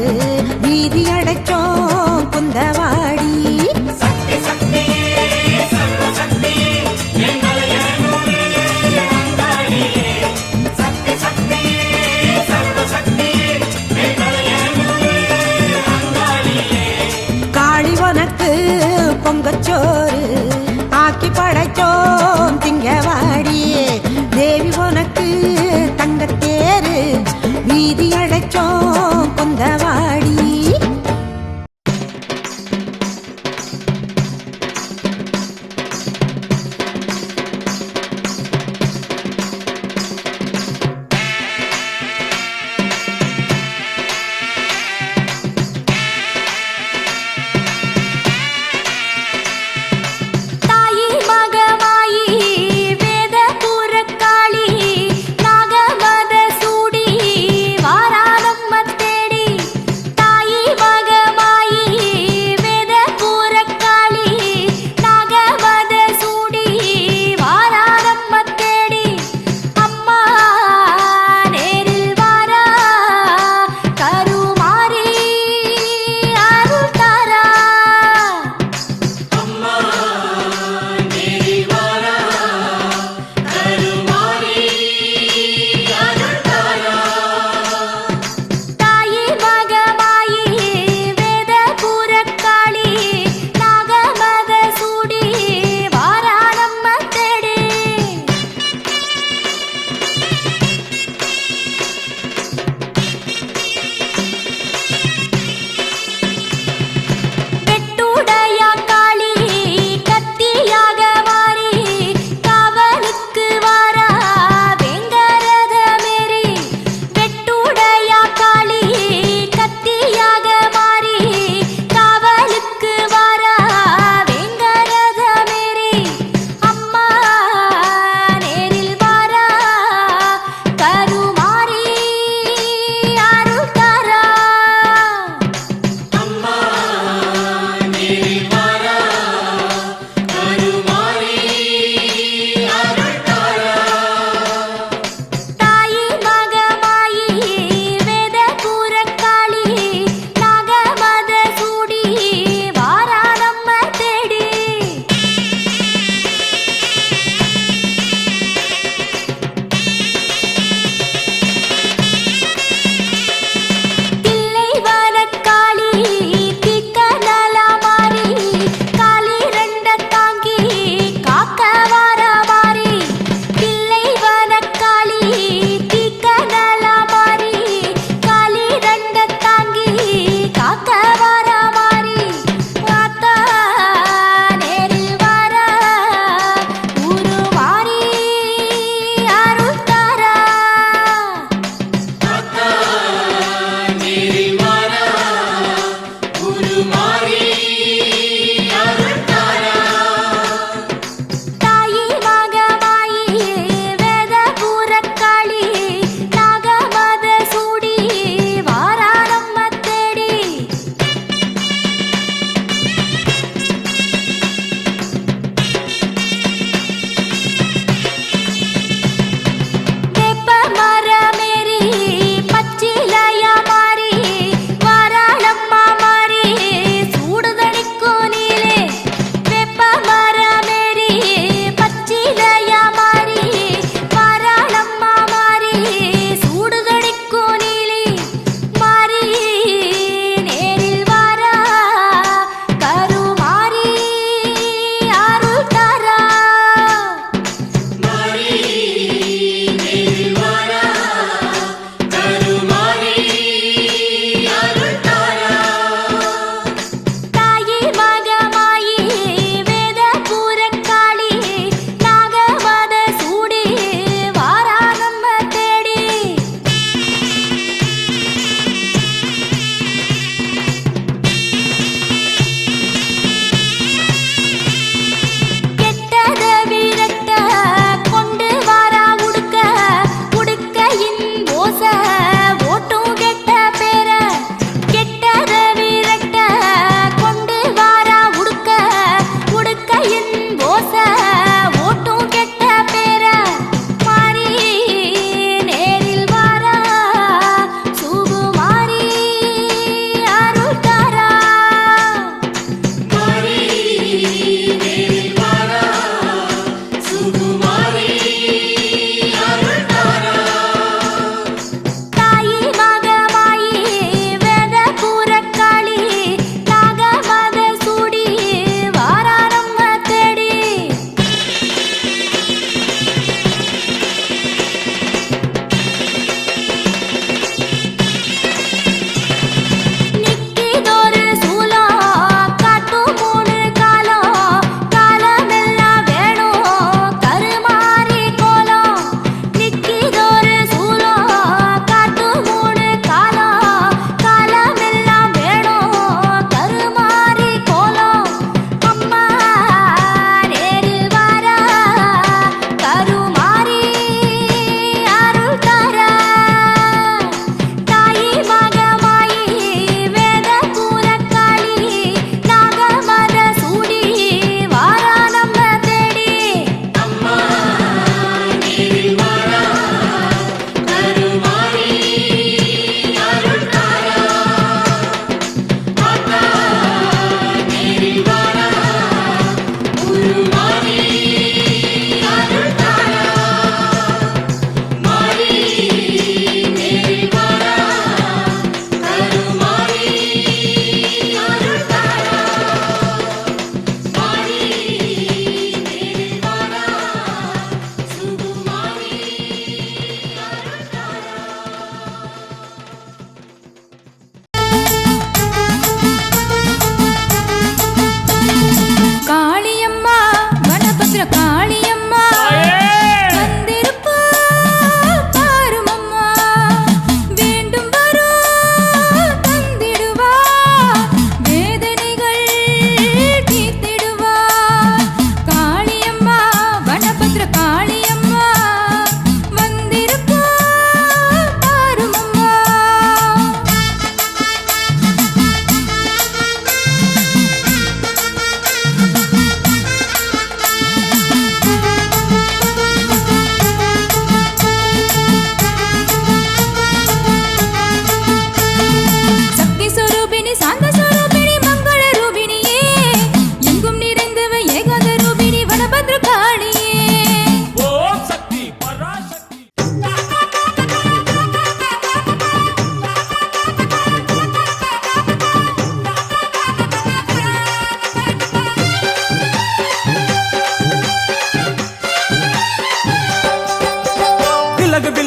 வீதி அடைச்சோம் குந்தவாடி. காளி உனக்கு பொங்கச்சோறு ஆக்கி படைச்சோம் திங்கவாடி. தேவி உனக்கு தங்கத்தேரு வீதி அடைச்சோம் குந்தவாடி. தாயி மகமாயி வேத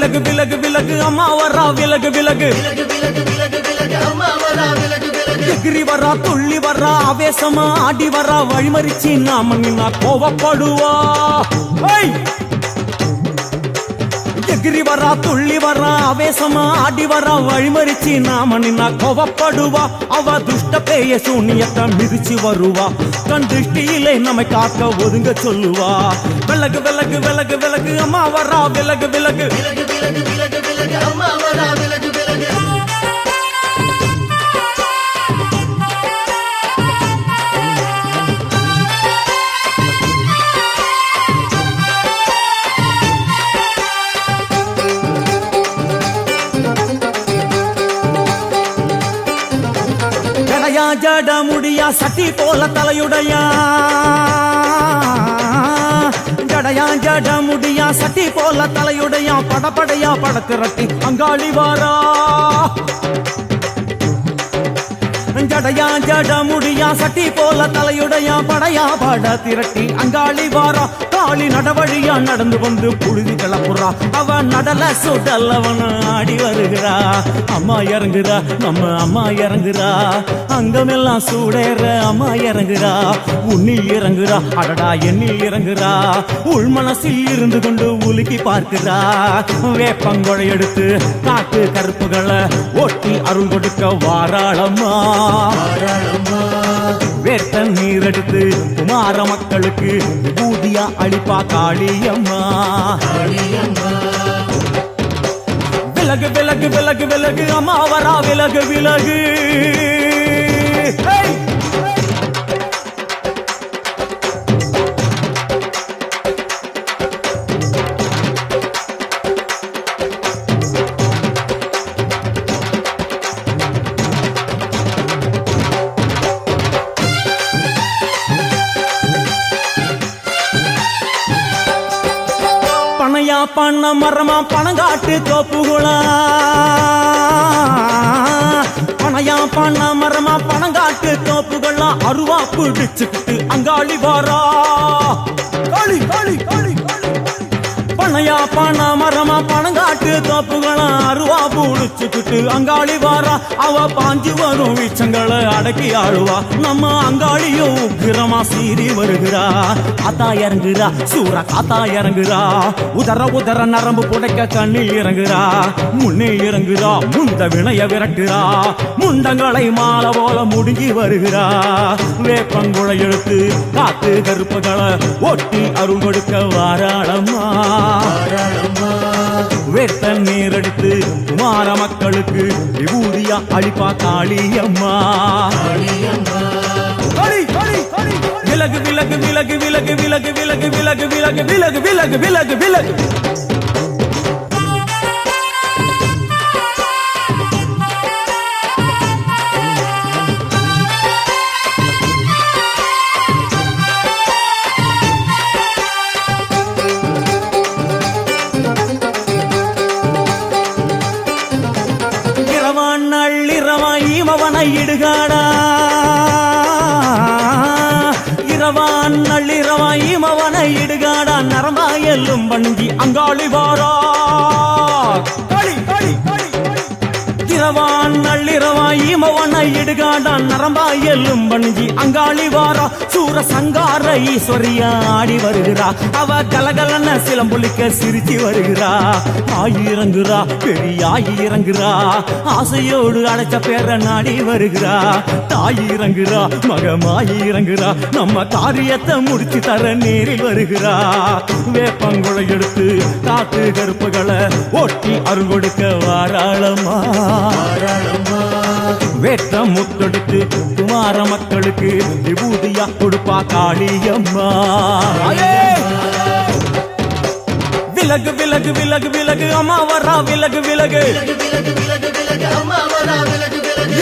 விலகு விலகு விலகு அம்மா வரா விலகு விலகு விலகு விலகு விலகு விலகு அம்மா வரா விலகு விலகு எகிரி வரா துள்ளி வரா ஆவேசமா ஆடி வரா வழிமறிச்சு நாம நின்னா கோவப்படுவா எகிரி வரா துள்ளி வரா ஆவேசமா ஆடி வரா வழிமறிச்சு நாம நின்னா கோவப்படுவா அவ துஷ்ட பேய சூனியத்தை மிதிச்சு வருவா கண் திருஷ்டியிலே நம்மை காக்க ஒதுங்க சொல்லுவா விலகு விலகு விலகு விலகு அம்மா வரா விலகு விலகு விலகு விலகு விலகு விலகு அம்மா வரா விலகு விலகு ஜட முடியா சட்டி போல தலையுடையா ஜடையா ஜட முடியா சட்டி போல தலையுடையா படப்படையா படத்திரட்டி அங்காளி வாரா ஜடையா ஜட முடியா சட்டி போல தலையுடையா படையா பட திரட்டி அங்காளி வாரா காளி நடவழியா நடந்து வந்து புழுதி கிளப்புறா அவ நடல சுடல்லவன ஆடி வருகிறா அம்மா இறங்குறா நம்ம அம்மா இறங்குறா அங்கமெல்லாம் சூடேற அம்மா இறங்குறா உன்னில் இறங்குறா அடடா எண்ணில் இறங்குறா உள் மனசில் இருந்து கொண்டு உலுக்கி பார்க்கிறா வேப்பங்கொழை எடுத்து காட்டு கருப்புகளை ஒட்டி அருள் கொடுக்க வாராளம்மா வேட்ட நீர் எடுத்து குமார மக்களுக்கு விபூதியா அளிப்பா காளியம்மா விலகு விலகு விலகு விலகு அம்மா வரா விலகு விலகு பனையா பண்ண மரமா பணங்காட்டு தோப்புகளா பனையா பண்ண மரமா பணங்காட்டு தோப்புகளா அருவா பிடிச்சுக்கிட்டு அங்காளி வாரா காளி காளி காளி பனையா பண்ண மரமா பணங்காட்டு தோப்புகளா அருவா பிடிச்சுக்கிட்டு அங்காளி வாரா அவ பாஞ்சு வரும் வீச்சங்களை அடக்கி ஆழுவா நம்ம அங்காளியும் உக்கிரமா சீறி வருகிறா காத்தா இறங்குறா சூரா காத்தா இறங்குறா உதர உதர நரம்பு புடைக்க கண்ணில் இறங்குறா முன்னே இறங்குறா முந்த வினைய விரட்டுறா முண்டங்களை மாலை போல முடுங்கி வருகிறா வேப்பங்குழை எடுத்து காத்து கருப்புகளை ஒட்டி அருள் கொடுக்க வாராளம்மா வேட்ட நீர் எடுத்து குமார மக்களுக்கு விபூதியா அளிப்பா காளியம்மா விலகு விலகு விலகு விலகு விலகு விலகு விலகு விலகு விலகு விலகு விலகு விலகு நள்ளிரவாயிமவனை இடுகாடா இரவான் நள்ளிரவாயிமவனை இடுகாடா நரமாயெல்லும் வணங்கி அங்காளி வாரா இரவான் நள்ளிரவாயிமவனை இடுகாடா நரம்பாயெல்லும் வணங்கி அங்காளி வாரா சூர சங்கார ஈஸ்வரியா ஆடி வருகிறா அவ கலகலன சிலம்புலிக்க சிரிச்சு வருகிறா ஆயிரங்குறா பெரியாயி இறங்குறா ஆசையோடு அழைச்ச பேர நாடி வருகிறா தாய் இறங்குறா மகமாயி இறங்குறா நம்ம காரியத்தை முடிச்சு தர நேரில் வருகிறா வேப்பங்குழை எடுத்து காத்து கருப்புகளை ஒட்டி அருள் கொடுக்க வாராளம்மா வேட்ட முத்தெடுத்து குமார மக்களுக்கு விபூதியா கொடுப்பா காளியம்மா விலகு விலகு விலகு விலகு அம்மா வரா விலகு விலகு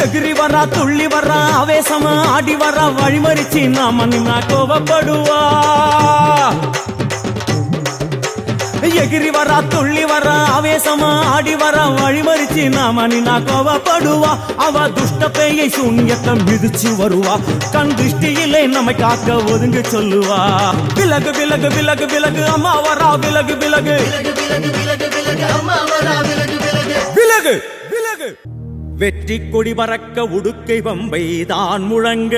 எகிரி வரா துள்ளி வரா ஆவேசமா ஆடி வரா வழிமறிச்சு நாம நின்னா கோவப்படுவா எகிரி வரா துள்ளி வரா ஆவேசமா ஆடி வரா வழிமறிச்சு நாம கோவப்படுவா அவ துஷ்ட பேயை சூன்யத்தம் மிதிச்சு வருவா கண் திருஷ்டியிலே நம்மை காக்க ஒதுங்க சொல்லுவா விலகு விலகு விலகு விலகு அம்மா வரா விலகு விலகு விலகு விலகு வெற்றி கொடி பறக்க உடுக்கை பம்பை தான் முழங்க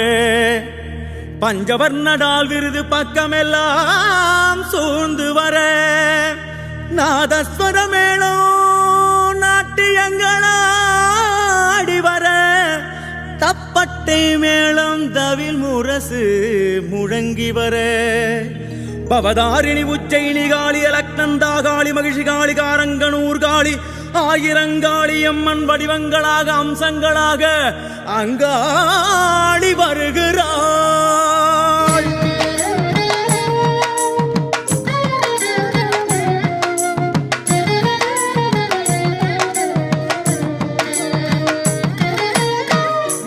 பஞ்சவர்ணடால் விருது பக்கமெல்லாம் சூழ்ந்து வர நாதஸ்வரமேளம் நாட்டியங்களாடி வர தப்பட்டை மேளம் தவில் முரசு முழங்கி வர பவதாரிணி உச்சைனி காளி அலக்னந்தா காளி மகிழ்ச்சி காளி காரங்கனூர் காளி ஆயிரங்காளி அம்மன் வடிவங்களாக அம்சங்களாக அங்காளி வருகிறாள்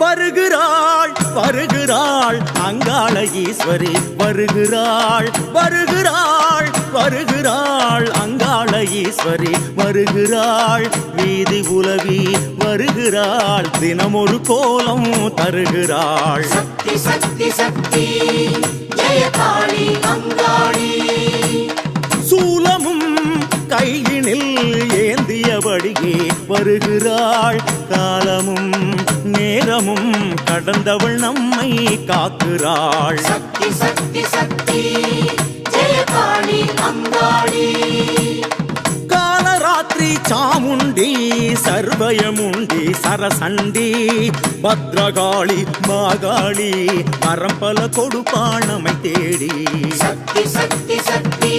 வருகிறாள் வருகிறாள் அங்காள ஈஸ்வரி வருகிறாள் வருகிறாள் வருகிறாள் அங்காள ஈஸ்வரி வருகிறாள் வீதி உலவி வருகிறாள் தினமொரு கோலம் தருகிறாள் சக்தி சக்தி சக்தி ஜெய காளி அங்காளி சூலமும் கையினில் ஏந்தியபடியே வருகிறாள் காலமும் நேரமும் கடந்தவள் நம்மை காக்கிறாள் சக்தி சக்தி சக்தி ஜெய காளி அங்காளி காலராத்திரி சாமுண்டி சர்வயமுண்டி சரசண்டி பத்ரகாளி மாகாளி பரம்பல கொடுப்பாணமை தேடி சக்தி சக்தி சக்தி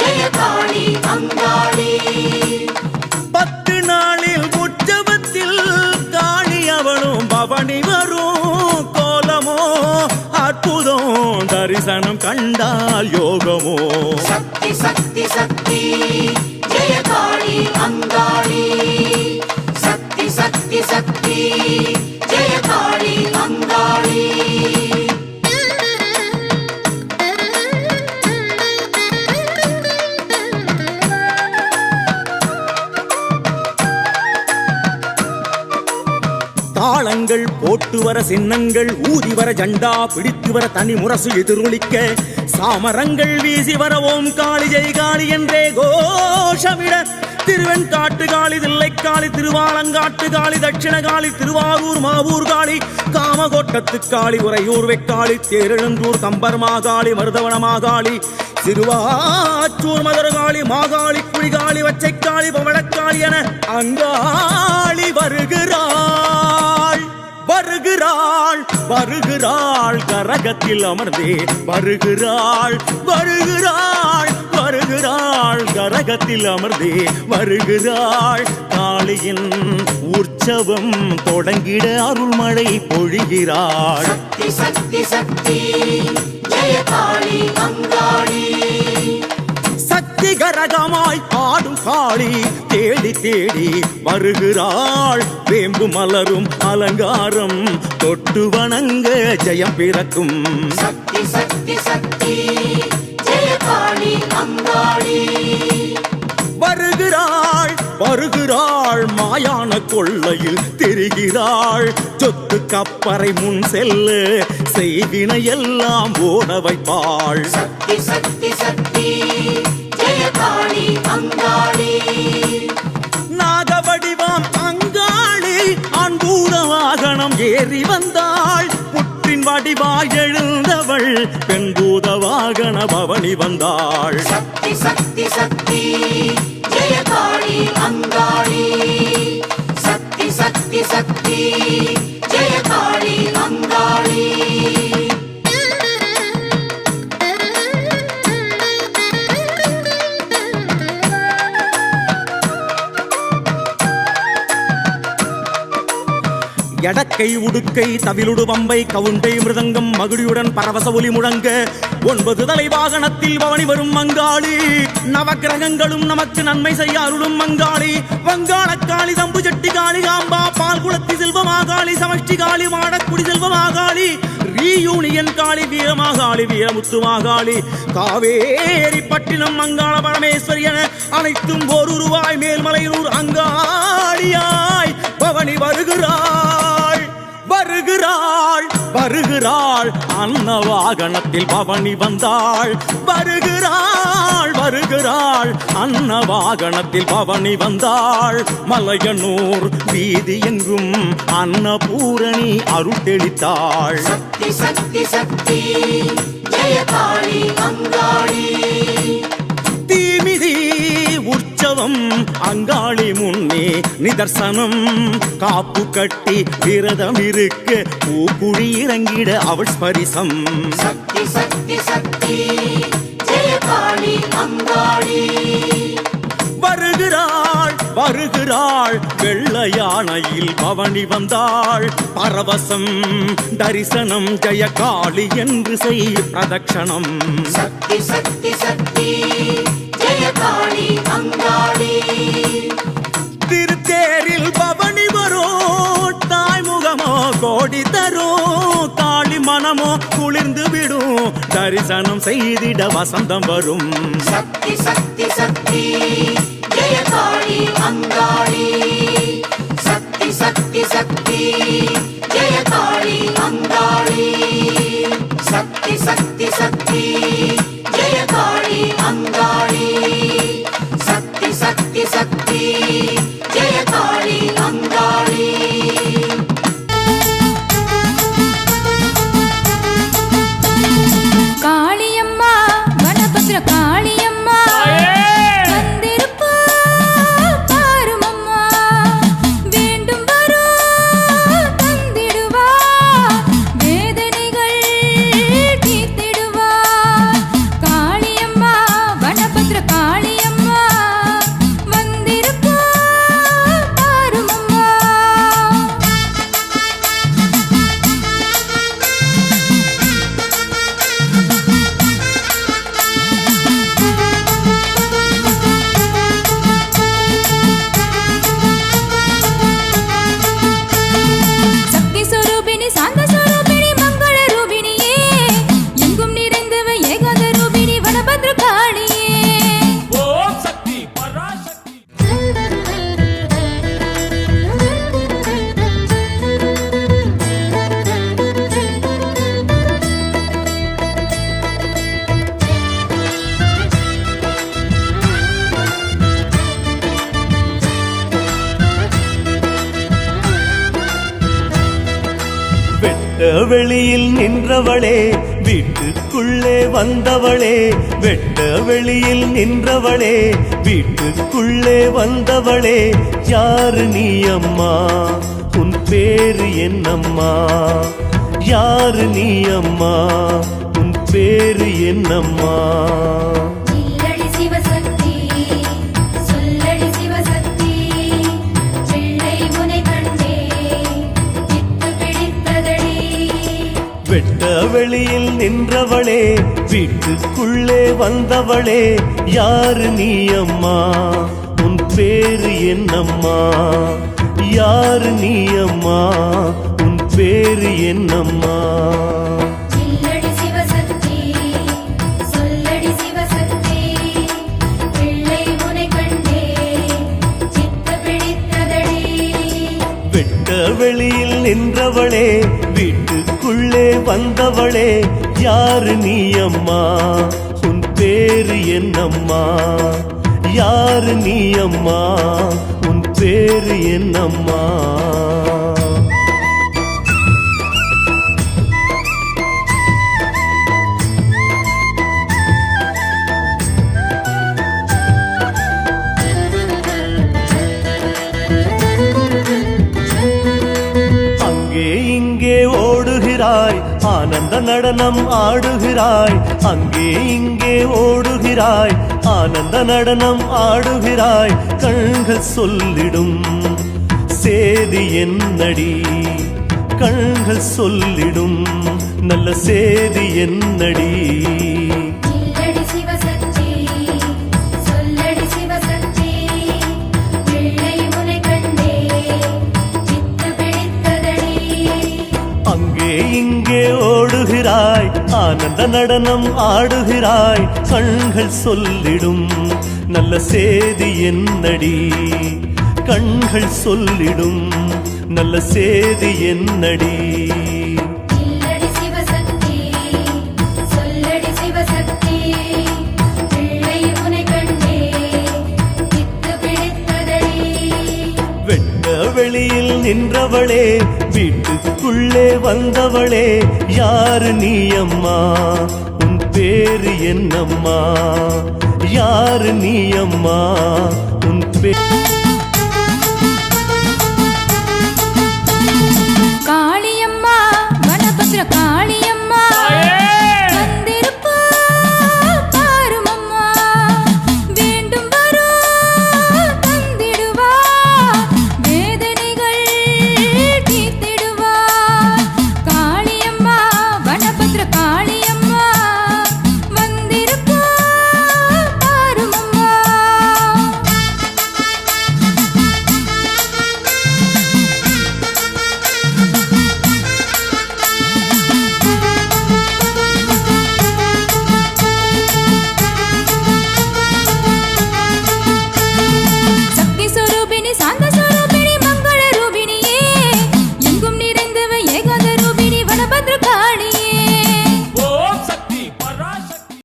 ஜெய காளி அங்காளி 10 நாளில் உற்சவத்தில் காளி அவளும் பவனி வரும் கோலமோ அற்புதம் தரிசனம் கண்டால் யோகமோ சக்தி சக்தி சக்தி ஜெய காளி அங்காளி சக்தி சக்தி சக்தி ஜெய காளி அங்காளி தாளங்கள் போட்டு வர சின்னங்கள் ஊதி வர ஜண்டா பிடித்து வர தனி முரசு எதிரொலிக்க சாமரங்கள் வீசி வர ஓம் காளி ஜெய் காளி என்றே கோஷமிட திருவெண்காட்டு காளி தில்லைக்காளி திருவாலங்காட்டு காளி தட்சிண காளி திருவாரூர் மாவூர் காளி காமகோட்டத்து காளி உறையூர் வெக்காளி தேரெழுந்தூர் கம்பர் மாகாளி மருதவன மாகாளி திருவாச்சூர் மதுரகாளி மாகாளி குழிகாளி வச்சைக்காளி பவளக்காளி என அங்காளி வருகிறாள் வருகிறாள் வருகிறாள் கரகத்தில் அமர்ந்தே வருகிறாள் வருகிறாள் வருகிறாள் கரகத்தில் அமர்ந்தே வருகிறாள் காளியின் உற்சவம் தொடங்கிட அருள்மழை பொழிகிறாள் சக்தி சக்தி சக்தி ஜெய காளி அங்காளி சக்தி கரகமாய் ஆடும் காளி தேடி தேடி வருகிறாள் வேம்பு மலரும் அலங்காரம் தொட்டு வணங்க ஜெயம் பிறக்கும் சக்தி சக்தி சக்தி ஜெய காளி அங்காளி வருகிறாள் வருகிறாள் மாயான கொள்ளையில் திரிகிறாள் சொத்து கப்பறை முன் செல்ல செய்வின எல்லாம் ஓட வைப்பாள் சக்தி சக்தி சக்தி ஜெய காளி அங்காளி நாகவடிவாம் அங்காளி அன்பூர வாகனம் ஏறி வந்தாள் புற்றின் வடிவாய் எழுந்தவள் பெண்பூத வாகன பவனி வந்தாள் சக்தி சக்தி சக்தி ஜெய காளி அங்காளி சக்தி சக்தி சக்தி ஜெய காளி அங்காளி எடக்கை உடுக்கை தவிலுடு பம்பை கவுண்டை மிருதங்கம் மகுடியுடன் பரவச ஒலி முழங்க 9 தலை வாகனத்தில் பவனி வரும் மங்காளி நவக்கிரகங்களும் நமக்கு நன்மை செய்ய அருளும் மங்காளி வங்காளக்காளி தம்பு ஜட்டி காளி காம்பா பால் குளத்தி செல்வமாகாளி சமஷ்டி காளி மாடக்குடி செல்வமாகாளி ரீயூனியன் காளி வீரமாகாளி வீரமுத்துமாகாளி காவேரி பட்டினம் மங்காள பரமேஸ்வரி என அனைத்தும் ஒரு ரூபாய் மேல்மலையூர் அங்காளியாய் பவனி வருகிறாள் வருகிறாள் வருகிறாள் அன்ன வாகனத்தில் பவனி வந்தாள் வருகிறாள் வருகிறாள் அன்ன வாகனத்தில் பவனி வந்தாள் மலையனூர் வீதி எங்கும் அன்னபூரணி அருள் தெளித்தாள் சக்தி சக்தி சக்தி ஜெய காளி அங்காளி தீமிதி உற்சவம் அங்காளி முன்னே நிதர்சனம் காப்பு கட்டி விரதம் இருக்க பூக்குழி இறங்கிட அவள் ஸ்பரிசம் சக்தி சக்தி சக்தி ஜெய காளி அங்காளி வருகிறாள் வருகிறாள் வெள்ள யானையில் பவனி வந்தாள் பரவசம் தரிசனம் ஜெயகாளி என்று செய் பிரதட்சணம் சக்தி சக்தி சக்தி ஜெய காளி அங்காளி திருத்தேரில் பவனி வரும் தாய்முகமோ கோடி தரும் காளி மனமோ குளிர்ந்து விடும் தரிசனம் செய்திட வசந்தம் வரும் சக்தி சக்தி சக்தி ஜெய காளி அங்காளி சக்தி சக்தி சக்தி ஜெய காளி அங்காளி சக்தி சக்தி சக்தி ஜெய காளி அங்காளி சக்தி சக்தி சக்தி ஜெய காளி அங்காளி காளியம்மா வனபத்ர காளியம்மா வந்திருப்பா பாருமம்மா வேண்டும் வரும் தந்திடுவா வேதனைகள் தீர்த்திடுவா காளியம்மா வனபத்ர காளியம்மா வந்திருப்பா பாருமம்மா சக்தி ஸ்வரூபிணி சாந்த ஸ்வரூபிணி மங்கள ரூபிணியே எங்கும் நிறைந்தவ ஏகாத ரூபிணி வனபத்ர காளியே ஓம் சக்தி பராசக்தி வெட்ட வெளியில் நின்றவளே வீட்டுக்குள்ளே வந்தவளே வெட்ட வெளியில் நின்றவளே வீட்டுக்குள்ளே வந்தவளே யாரு நீ அம்மா உன் பேரு என்னம்மா யாரு நீ அம்மா உன் பேரு என்னம்மா இல்லடி சிவசக்தி சொல்லடி சிவசக்தி பிள்ளை உனை கண்டே சித்து பிடித்ததடி வெட்ட வெளியில் நின்றவளே வீட்டுக்குள்ளே வந்தவளே யாரு நீ அம்மா உன் பேரு என்னம்மா யாரு நீ அம்மா உன் பேரு என்னம்மா இல்லடி சிவசக்தி சொல்லடி சிவசக்தி பிள்ளை உனை கண்டே சித்து பிடித்ததடி வெட்ட வெளியில் நின்றவளே வீட்டுக்குள்ளே வந்தவளே யாரு நீ அம்மா உன் பேரு என்னம்மா யாரு நீ அம்மா உன் பேரு என்னம்மா அங்கே இங்கே ஓடுகிறாய் ஆனந்த நடனம் ஆடுகிறாய் அங்கே இங்கே ஓடுகிறாய் ஆனந்த நடனம் ஆடுகிறாய் கண்கள் சொல்லிடும் சேதி என்னடி கண்கள் சொல்லிடும் நல்ல சேதி என்னடி இல்லடி சிவசக்தி சொல்லடி சிவசக்தி பிள்ளை உனை கண்டே சித்து பிடித்ததடி அங்கே இங்கே ஓடு ஆனந்த நடனம் ஆடுகிறாய் கண்கள் சொல்லிடும் நல்ல சேதி என்னடி கண்கள் சொல்லிடும் நல்ல சேதி என்னடி இல்லடி சிவசக்தி சொல்லடி சிவசக்தி பிள்ளை உனை கண்டே பித்து பிடித்ததடி வெட்ட வெளியில் நின்றவளே வீட்டுக்குள்ளே வந்தவளே யாரு நீ அம்மா உன் பேரு என்னம்மா யாரு நீ அம்மா உன் பேர்